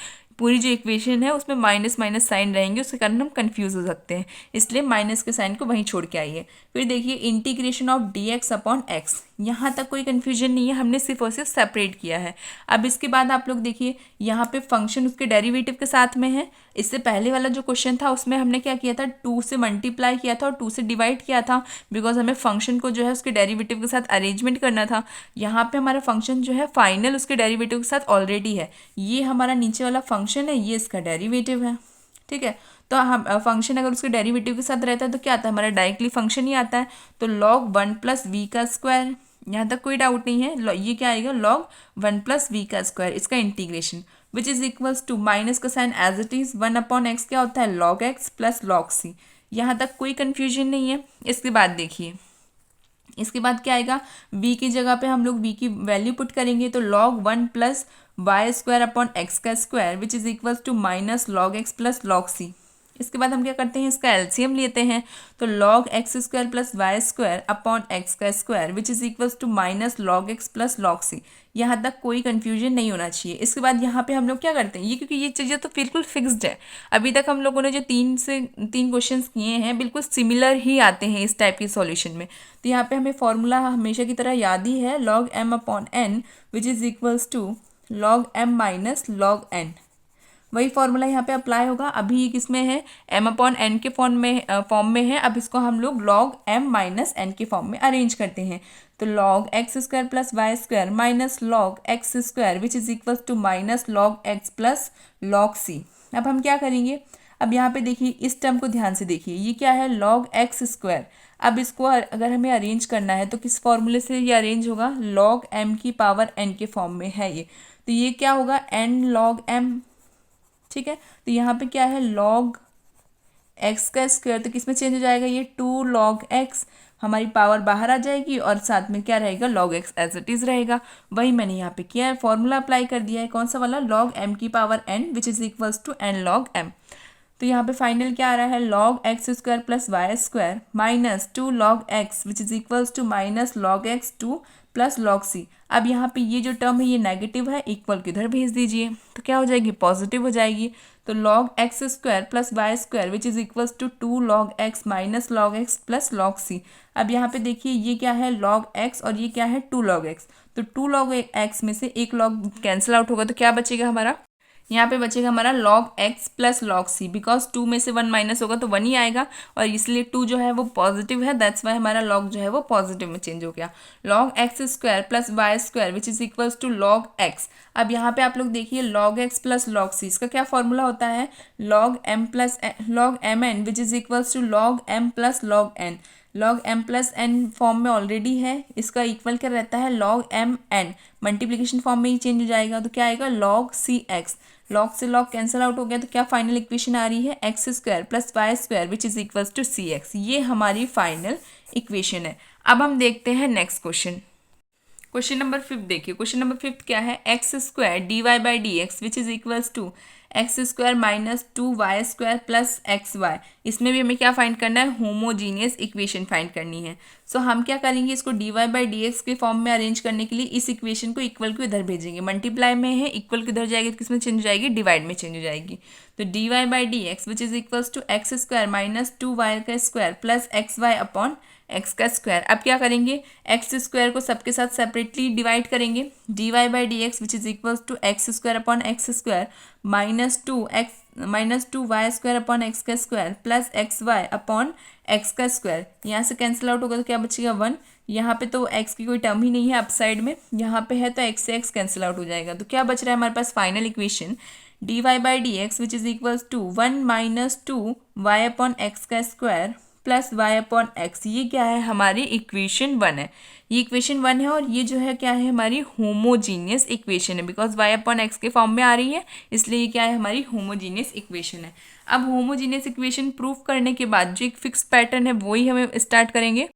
पूरी जो इक्वेशन है उसमें माइनस माइनस साइन रहेंगे, उसके कारण हम कंफ्यूज हो सकते हैं, इसलिए माइनस के साइन को वहीं छोड़ के आइए। फिर देखिए integration of D x upon x, यहाँ तक कोई कन्फ्यूजन नहीं है, हमने सिर्फ और सिर्फ सेपरेट किया है। अब इसके बाद आप लोग देखिए यहाँ पे फंक्शन उसके डेरिवेटिव के साथ में है। इससे पहले वाला जो क्वेश्चन था उसमें हमने क्या किया था, 2 से मल्टीप्लाई किया था और 2 से डिवाइड किया था, बिकॉज हमें फंक्शन को जो है उसके डेरिवेटिव के साथ अरेंजमेंट करना था। यहाँ पे हमारा फंक्शन जो है फाइनल उसके डेरिवेटिव के साथ ऑलरेडी है, ये हमारा नीचे वाला फंक्शन है, ये इसका डेरिवेटिव है, ठीक है। तो हम फंक्शन अगर उसके डेरिवेटिव के साथ रहता है तो क्या आता है, हमारा डायरेक्टली फंक्शन ही आता है। तो log 1 प्लस वी का स्क्वायर, यहाँ तक कोई डाउट नहीं है, ये क्या आएगा log 1 प्लस वी का स्क्वायर, इसका integration which is equals to minus का sign as it is 1 upon X क्या होता है log x plus log c, यहाँ तक कोई कन्फ्यूजन नहीं है। इसके बाद देखिए, इसके बाद क्या आएगा, v की जगह पे हम लोग v की वैल्यू पुट करेंगे, तो log 1 plus Y square upon x का square which is equals to minus log x plus log c। इसके बाद हम क्या करते हैं, इसका एलसीएम लेते हैं, तो log x square plus Y square upon x का square which is equals to minus log x plus log c। यहाँ तक कोई कंफ्यूजन नहीं होना चाहिए। इसके बाद यहाँ पे हम लोग क्या करते हैं, ये क्योंकि ये चीज़ें तो बिल्कुल फिक्स्ड है, अभी तक हम लोगों ने जो 3 क्वेश्चंस किए हैं बिल्कुल सिमिलर ही आते हैं इस टाइप के सॉल्यूशन में। तो यहाँ पे हमें फॉर्मूला हमेशा की तरह याद ही है, log m upon n which is equals to log m minus log n, वही फॉर्मूला यहाँ पे अप्लाई होगा। अभी ये किस में है, m अपॉन n के फॉर्म में है। अब इसको हम लोग log m माइनस n के फॉर्म में अरेंज करते हैं, तो log x square plus Y square minus log x square which is equal to minus log x plus log c। अब हम क्या करेंगे, अब यहाँ पे देखिए इस टर्म को ध्यान से देखिए, ये क्या है log x स्क्वायर। अब इसको अगर हमें अरेंज करना है तो किस फॉर्मूले से ये अरेंज होगा, log m की पावर n के फॉर्म में है ये, तो ये क्या होगा n log m, ठीक है। तो यहाँ पे क्या है log x का स्क्वायर, तो किस में चेंज हो जाएगा, ये 2 log x, हमारी पावर बाहर आ जाएगी और साथ में क्या रहेगा log x as it is रहेगा। वही मैंने यहाँ पे किया है, फॉर्मूला अप्लाई कर दिया है, कौन सा वाला, log m की power n which is equals to n log m। तो यहाँ पे फाइनल क्या आ रहा है, log x square plus Y square minus 2 log x which is equals to minus log x 2 plus log c। अब यहाँ पे ये जो टर्म है ये नेगेटिव है, इक्वल किधर भेज दीजिए, तो क्या हो जाएगी, पॉजिटिव हो जाएगी। तो log x square plus Y square which is equals to 2 log x minus log x plus log c। अब यहाँ पे देखिए ये क्या है log x और ये क्या है 2 log x, तो 2 log x में से एक log कैंसिल आउट होगा, तो क्या बचेगा हमारा, यहाँ पे बचेगा हमारा log x plus log c, because 2 में से 1 माइनस होगा तो 1 ही आएगा, और इसलिए 2 जो है वो पॉजिटिव है, दैट्स वाई हमारा log जो है वो पॉजिटिव में चेंज हो गया। log x square plus Y square which is equals to log x। अब यहाँ पे आप लोग देखिए log x plus log c, इसका क्या फॉर्मूला होता है, log mn which is equals to log m plus log n। log m plus n form में ऑलरेडी है, इसका इक्वल क्या रहता है log m n, multiplication form में ही चेंज हो जाएगा, तो क्या आएगा log c x। log से log कैंसिल आउट हो गया, तो क्या फाइनल इक्वेशन आ रही है, x square plus Y square which is equals to c x, ये हमारी फाइनल इक्वेशन है। अब हम देखते हैं नेक्स्ट क्वेश्चन, क्वेश्चन नंबर 5 देखिए। क्वेश्चन नंबर 5 क्या है, x square d Y by D x which is equals to x square minus 2 Y square plus x y. इसमें भी हमें क्या फाइंड करना है, होमोजीनियस इक्वेशन फाइंड करनी है। सो हम क्या करेंगे, इसको d Y by D x के फॉर्म में अरेंज करने के लिए इस इक्वेशन को इक्वल को इधर भेजेंगे, मल्टीप्लाई में है, इक्वल किधर जाएगी, किस में चेंज हो जाएगी, डिवाइड में चेंज हो जाएगी। तो D Y by D x which is equals to x square minus 2 Y का square plus x Y upon x का स्क्वायर। अब क्या करेंगे, एक्स स्क्वायर को सबके साथ सेपरेटली डिवाइड करेंगे, D Y by D x which is equals to x square upon x square minus 2 Y square upon x का square plus x Y upon x का स्क्वायर। यहाँ से कैंसिल आउट होगा तो क्या बचेगा 1, यहाँ पे तो x की कोई टर्म ही नहीं है अप साइड में, यहाँ पे है तो x से x कैंसिल आउट हो जाएगा। तो क्या बच रहा है हमारे पास final equation, D Y by D x which is equals to 1 minus 2 Y upon x का square plus Y upon x. ये क्या है, हमारी इक्वेशन 1 है, ये इक्वेशन 1 है, और ये जो है क्या है, हमारी होमोजीनियस इक्वेशन है, बिकॉज वाई अपॉन एक्स के फॉर्म में आ रही है, इसलिए ये क्या है, हमारी होमोजीनियस इक्वेशन है। अब होमोजीनियस इक्वेशन प्रूव करने के बाद जो एक फिक्स पैटर्न है वही हमें स्टार्ट करेंगे,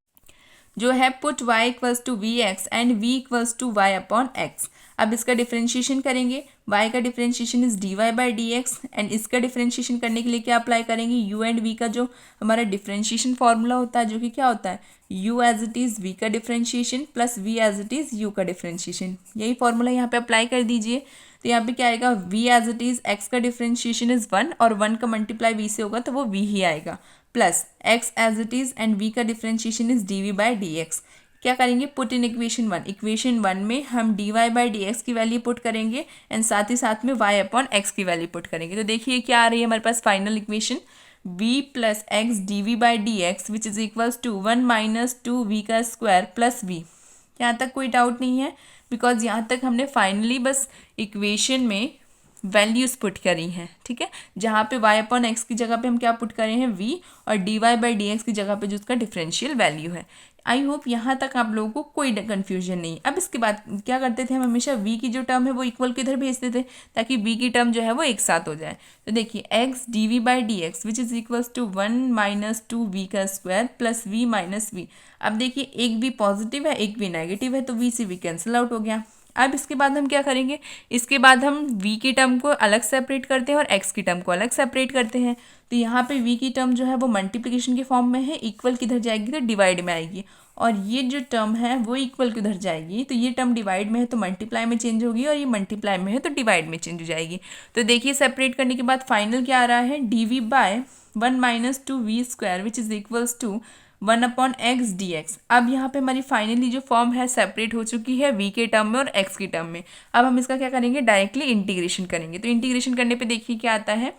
जो है put y equals to v x and v equals to Y upon x. अब इसका डिफरेंशिएशन करेंगे, y का differentiation is dy by D x, and इसका डिफरेंशिएशन करने के लिए क्या अप्लाई करेंगे, u एंड v का जो हमारा डिफरेंशिएशन फॉर्मूला होता है, जो कि क्या होता है, u as it is v का differentiation plus v as it is u का डिफरेंशिएशन, यही फॉर्मूला यहाँ पे अप्लाई कर दीजिए। तो यहाँ पे क्या आएगा, v as it is x का डिफरेंशिएशन इज 1 और 1 का मल्टीप्लाई v से होगा तो वो v ही आएगा, plus x as it is and v का differentiation is dv by D x. क्या करेंगे, पुट इन इक्वेशन 1, इक्वेशन 1 में हम dy बाई डी एक्स की वैल्यू पुट करेंगे एंड साथ ही साथ में y अपॉन x की वैल्यू पुट करेंगे। तो देखिए क्या आ रही है हमारे पास final equation, v plus x D we by D x which is equals to 1 minus 2v का स्क्वायर प्लस v। यहाँ तक कोई डाउट नहीं है, बिकॉज यहाँ तक हमने फाइनली बस इक्वेशन में वैल्यूज़ पुट करी हैं, ठीक है, जहाँ पे y अपॉन एक्स की जगह पे हम क्या पुट करें हैं, v, और dy बाई डी एक्स की जगह पे जो उसका डिफरेंशियल वैल्यू है। आई होप यहाँ तक आप लोगों को कोई कन्फ्यूजन नहीं। अब इसके बाद क्या करते थे हम, हमेशा v की जो टर्म है वो इक्वल किधर भेजते थे, ताकि v की टर्म जो है वो एक साथ हो जाए। तो देखिए x d we by D x which is equals to 1 minus 2v का square plus v minus v। अब देखिए एक v पॉजिटिव है एक v नेगेटिव है, तो v से v कैंसिल आउट हो गया। अब इसके बाद हम क्या करेंगे, इसके बाद हम v की टर्म को अलग सेपरेट करते हैं और x की टर्म को अलग सेपरेट करते हैं। तो यहाँ पे v की टर्म जो है वो मल्टीप्लिकेशन के फॉर्म में है, इक्वल किधर जाएगी तो डिवाइड में आएगी, और ये जो टर्म है वो इक्वल किधर जाएगी, तो ये टर्म डिवाइड में है तो मल्टीप्लाई में चेंज होगी, और ये मल्टीप्लाई में है तो डिवाइड में चेंज हो जाएगी। तो देखिए सेपरेट करने के बाद फाइनल क्या आ रहा है, d v by 1 minus 2v square which is equals to 1 upon x d x. अब यहाँ पे हमारी फाइनली जो फॉर्म है सेपरेट हो चुकी है v के टर्म में और x की टर्म में। अब हम इसका क्या करेंगे, डायरेक्टली इंटीग्रेशन करेंगे। तो इंटीग्रेशन करने पे देखिए क्या आता है।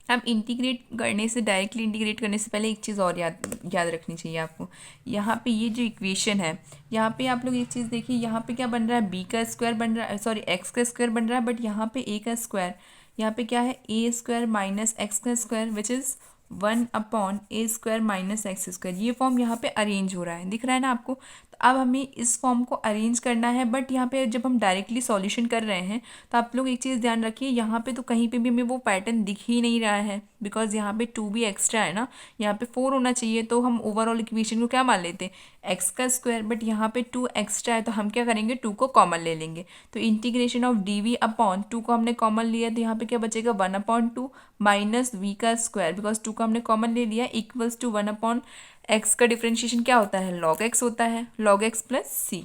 अब इंटीग्रेट करने से, डायरेक्टली इंटीग्रेट करने से पहले एक चीज़ और याद रखनी चाहिए आपको। यहाँ पे ये जो इक्वेशन है, यहाँ पे आप लोग एक चीज़ देखिए, यहाँ पे क्या बन रहा है, b का स्क्वायर बन रहा है, सॉरी x का स्क्वायर बन रहा है, बट यहाँ पे a का स्क्वायर, यहाँ पे क्या है, a स्क्वायर माइनस एक्स का square which is 1 upon A square minus x square. ये फॉर्म यहाँ पे अरेंज हो रहा है, दिख रहा है ना आपको। तो अब हमें इस फॉर्म को अरेंज करना है, बट यहाँ पे जब हम डायरेक्टली सॉल्यूशन कर रहे हैं तो आप लोग एक चीज़ ध्यान रखिए, यहाँ पे तो कहीं पे भी हमें वो पैटर्न दिख ही नहीं रहा है, बिकॉज यहाँ पे 2 भी एक्स्ट्रा है ना, यहाँ पे 4 होना चाहिए, तो हम ओवरऑल इक्वेशन को क्या मान लेते हैं, एक्स का स्क्वायर, बट यहाँ पे 2 एक्स्ट्रा है, तो हम क्या करेंगे, 2 को कॉमन ले लेंगे। तो integration of D we upon 2 को हमने कॉमन लिया, तो यहाँ पे क्या बचेगा, 1 अपॉन 2 माइनस वी का स्क्वायर, बिकॉज 2 को हमने कॉमन ले लिया, इक्वल्स टू 1 अपॉन एक्स का डिफरेंशिएशन क्या होता है, लॉग एक्स होता है, लॉग एक्स प्लस सी।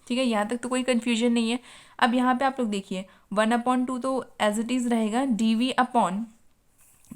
ठीक है, यहाँ तक तो कोई कन्फ्यूजन नहीं है। अब यहाँ पे आप लोग देखिए 1 अपॉन 2 तो एज इट इज़ रहेगा, डी वी अपॉन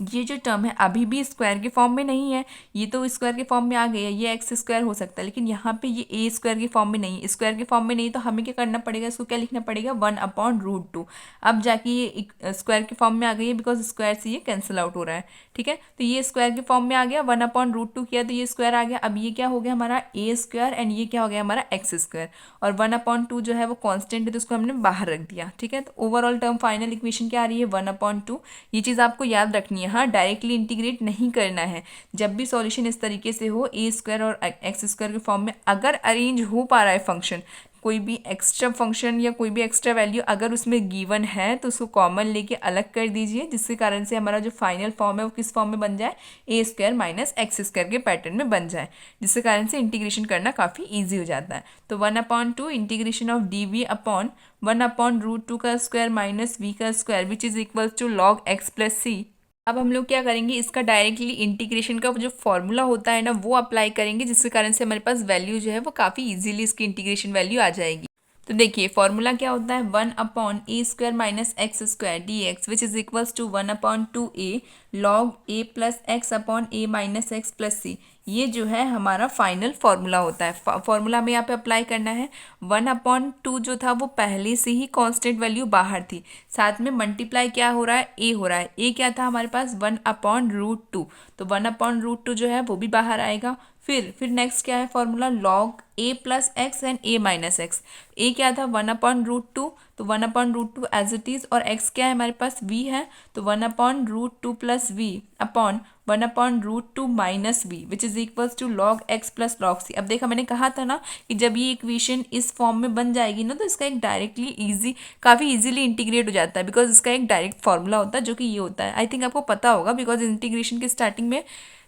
ये जो टर्म है अभी भी स्क्वायर के फॉर्म में नहीं है, ये तो स्क्वायर के फॉर्म में आ गया, ये एक्स स्क्वायर हो सकता है, लेकिन यहाँ पे ये ए स्क्वायर के फॉर्म में नहीं, स्क्वायर के फॉर्म में नहीं, तो हमें क्या करना पड़ेगा, इसको क्या लिखना पड़ेगा, 1 अपॉन रूट 2। अब जाके ये स्क्वायर के फॉर्म में आ गई है, बिकॉज स्क्वायर से ये कैंसिल आउट हो रहा है। ठीक है, तो ये स्क्वायर के फॉर्म में आ गया, 1 अपॉन रूट 2 किया तो ये स्क्वायर आ गया। अब ये क्या हो गया हमारा ए स्क्वायर, एंड ये क्या हो गया हमारा एक्स स्क्वायर, और 1 अपॉन 2 जो है वो कॉन्स्टेंट है तो उसको हमने बाहर रख दिया। ठीक है, तो ओवरऑल टर्म फाइनल इक्वेशन क्या आ रही है, 1 अपॉन 2। ये चीज़ आपको याद रखनी है, हाँ, डायरेक्टली इंटीग्रेट नहीं करना है। जब भी सॉल्यूशन इस तरीके से हो, ए स्क्वायर और एक्स स्क्वायर के फॉर्म में अगर अरेंज हो पा रहा है फंक्शन, कोई भी एक्स्ट्रा फंक्शन या कोई भी एक्स्ट्रा वैल्यू अगर उसमें गिवन है तो उसको कॉमन लेके अलग कर दीजिए, जिसके कारण से हमारा जो फाइनल फॉर्म है वो किस फॉर्म में बन जाए, ए स्क्वायर माइनस एक्स स्क्वायर के पैटर्न में बन जाए, जिसके कारण से इंटीग्रेशन करना काफ़ी ईजी हो जाता है। तो 1 अपॉन 2 integration of D we upon 1 upon root 2 का स्क्वायर माइनस वी का square which is equal to log X plus C. अब हम लोग क्या करेंगे, इसका डायरेक्टली इंटीग्रेशन का जो फॉर्मूला होता है ना वो अप्लाई करेंगे, जिसके कारण से हमारे पास वैल्यू जो है वो काफ़ी इजीली इसकी इंटीग्रेशन वैल्यू आ जाएगी। तो देखिए फॉर्मूला क्या होता है, 1 upon A square minus x square D x which is equals to 1 upon 2a log A plus X upon A minus x plus C. ये जो है हमारा फाइनल फार्मूला होता है। फार्मूला हमें यहाँ पे अप्लाई करना है। 1 अपॉन 2 जो था वो पहले से ही कांस्टेंट वैल्यू बाहर थी, साथ में मल्टीप्लाई क्या हो रहा है, ए हो रहा है। ए क्या था हमारे पास, 1 अपॉन रूट 2, तो 1 अपॉन रूट 2 जो है वो भी बाहर आएगा। फिर नेक्स्ट क्या है formula, log A plus X and A minus X. A क्या था 1 अपॉन रूट 2, तो 1 upon root 2 as it is, और एक्स क्या है हमारे पास, वी है, तो 1 upon root 2 plus we upon 1 upon root 2 minus we which is equals to log X plus log C. अब देखा मैंने कहा था ना कि जब ये इक्वेशन इस फॉर्म में बन जाएगी ना तो इसका एक डायरेक्टली काफ़ी इजीली इंटीग्रेट हो जाता है, बिकॉज इसका एक डायरेक्ट फॉर्मूला होता है जो कि ये होता है। आई थिंक आपको पता होगा, बिकॉज इंटीग्रेशन के स्टार्टिंग में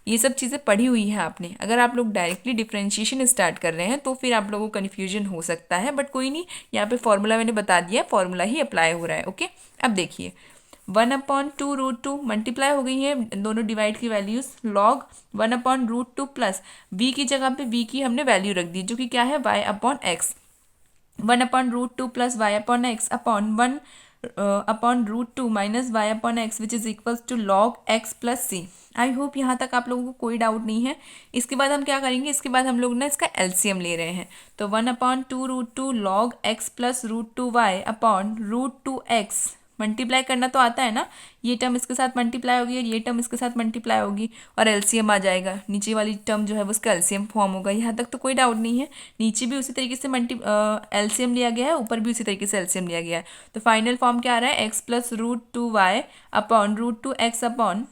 ये सब चीज़ें पढ़ी हुई है आपने। अगर आप लोग डायरेक्टली डिफ्रेंशिएशन स्टार्ट कर रहे हैं तो फिर आप लोगों को कन्फ्यूजन हो सकता है, बट कोई नहीं, यहाँ पे फॉर्मूला मैंने बता दिया है, फॉर्मूला ही अप्लाई हो रहा है। ओके, अब देखिए 1/2√2 मल्टीप्लाई हो गई है दोनों डिवाइड की वैल्यूज, लॉग 1/√2 प्लस v की जगह पे v की हमने वैल्यू रख दी जो कि क्या है y/x, 1/√2 plus y/x upon 1/√2 minus y/x which is equals to log x plus c. I hope यहाँ तक आप लोगों को कोई डाउट नहीं है। इसके बाद हम क्या करेंगे, इसके बाद हम लोग ना इसका एलसीएम ले रहे हैं, तो 1/2√2 log x plus √2y upon √2x, multiply करना तो आता है ना, ये टर्म इसके साथ मल्टीप्लाई होगी और ये टर्म इसके साथ मल्टीप्लाई होगी और एलसीएम आ जाएगा, नीचे वाली टर्म जो है वो उसका एलसीएम फॉर्म होगा। यहाँ तक तो कोई डाउट नहीं है, नीचे भी उसी तरीके से एलसीएम लिया गया है, ऊपर भी उसी तरीके से एलसीएम लिया गया है। तो फाइनल फॉर्म क्या आ रहा है, x plus √2y upon √2x upon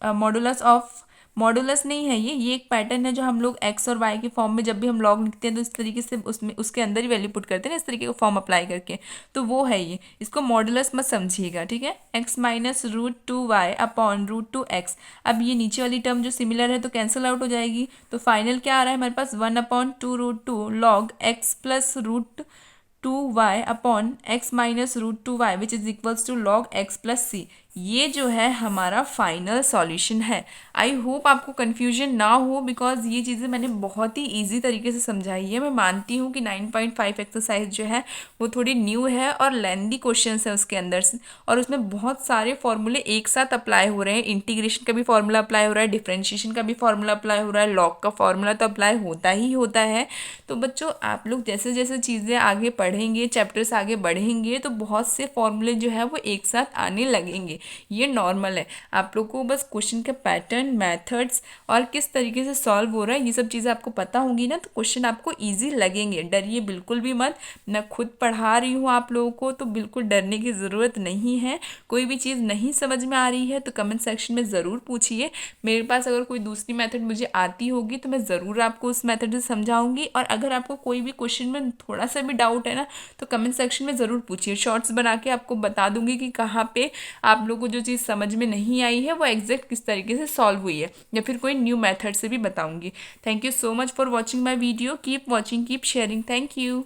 modulus of, modulus नहीं है ये एक पैटर्न है जो हम लोग x और y के फॉर्म में जब भी हम लॉग लिखते हैं तो इस तरीके से उसमें उसके अंदर ही वैल्यू पुट करते हैं ना, इस तरीके का फॉर्म अप्लाई करके, तो वो है ये, इसको मॉडुलस मत समझिएगा, ठीक है। x minus √2y upon √2x, अब ये नीचे वाली टर्म जो सिमिलर है तो कैंसिल आउट हो जाएगी, तो फाइनल क्या आ रहा है हमारे पास 1/2√2 log x plus √2y upon x minus √2y which is equals to log x plus C. ये जो है हमारा फाइनल सॉल्यूशन है। आई होप आपको कन्फ्यूजन ना हो, बिकॉज ये चीज़ें मैंने बहुत ही इजी तरीके से समझाई है। मैं मानती हूँ कि 9.5 एक्सरसाइज जो है वो थोड़ी न्यू है और लेंदी क्वेश्चंस है उसके अंदर से, और उसमें बहुत सारे फॉर्मूले एक साथ अप्लाई हो रहे हैं। इंटीग्रेशन का भी फॉर्मूला अप्लाई हो रहा है, डिफरेंशिएशन का भी फॉर्मूला अप्लाई हो रहा है, लॉग का फॉर्मूला तो अप्लाई होता ही होता है। तो बच्चों आप लोग जैसे जैसे चीज़ें आगे पढ़ेंगे, चैप्टर्स आगे बढ़ेंगे, तो बहुत से फॉर्मूले जो है वो एक साथ आने लगेंगे, ये नॉर्मल है। आप लोग को बस क्वेश्चन के पैटर्न, मेथड्स और किस तरीके से सॉल्व हो रहा है ये सब चीज़ें आपको पता होंगी ना, तो क्वेश्चन आपको इजी लगेंगे। डरिए बिल्कुल भी मत, मैं खुद पढ़ा रही हूँ आप लोगों को, तो बिल्कुल डरने की ज़रूरत नहीं है। कोई भी चीज़ नहीं समझ में आ रही है तो कमेंट सेक्शन में ज़रूर पूछिए। मेरे पास अगर कोई दूसरी मेथड मुझे आती होगी तो मैं ज़रूर आपको उस मेथड से समझाऊंगी, और अगर आपको कोई भी क्वेश्चन में थोड़ा सा भी डाउट है ना तो कमेंट सेक्शन में ज़रूर पूछिए। शॉर्ट्स बना के आपको बता दूंगी कि कहाँ पे आप लोगों को जो चीज़ समझ में नहीं आई है वो एग्जैक्ट किस तरीके से सॉल्व हुई है, या फिर कोई न्यू मेथड से भी बताऊंगी। Thank you so much for watching my video. Keep watching, keep sharing. Thank you.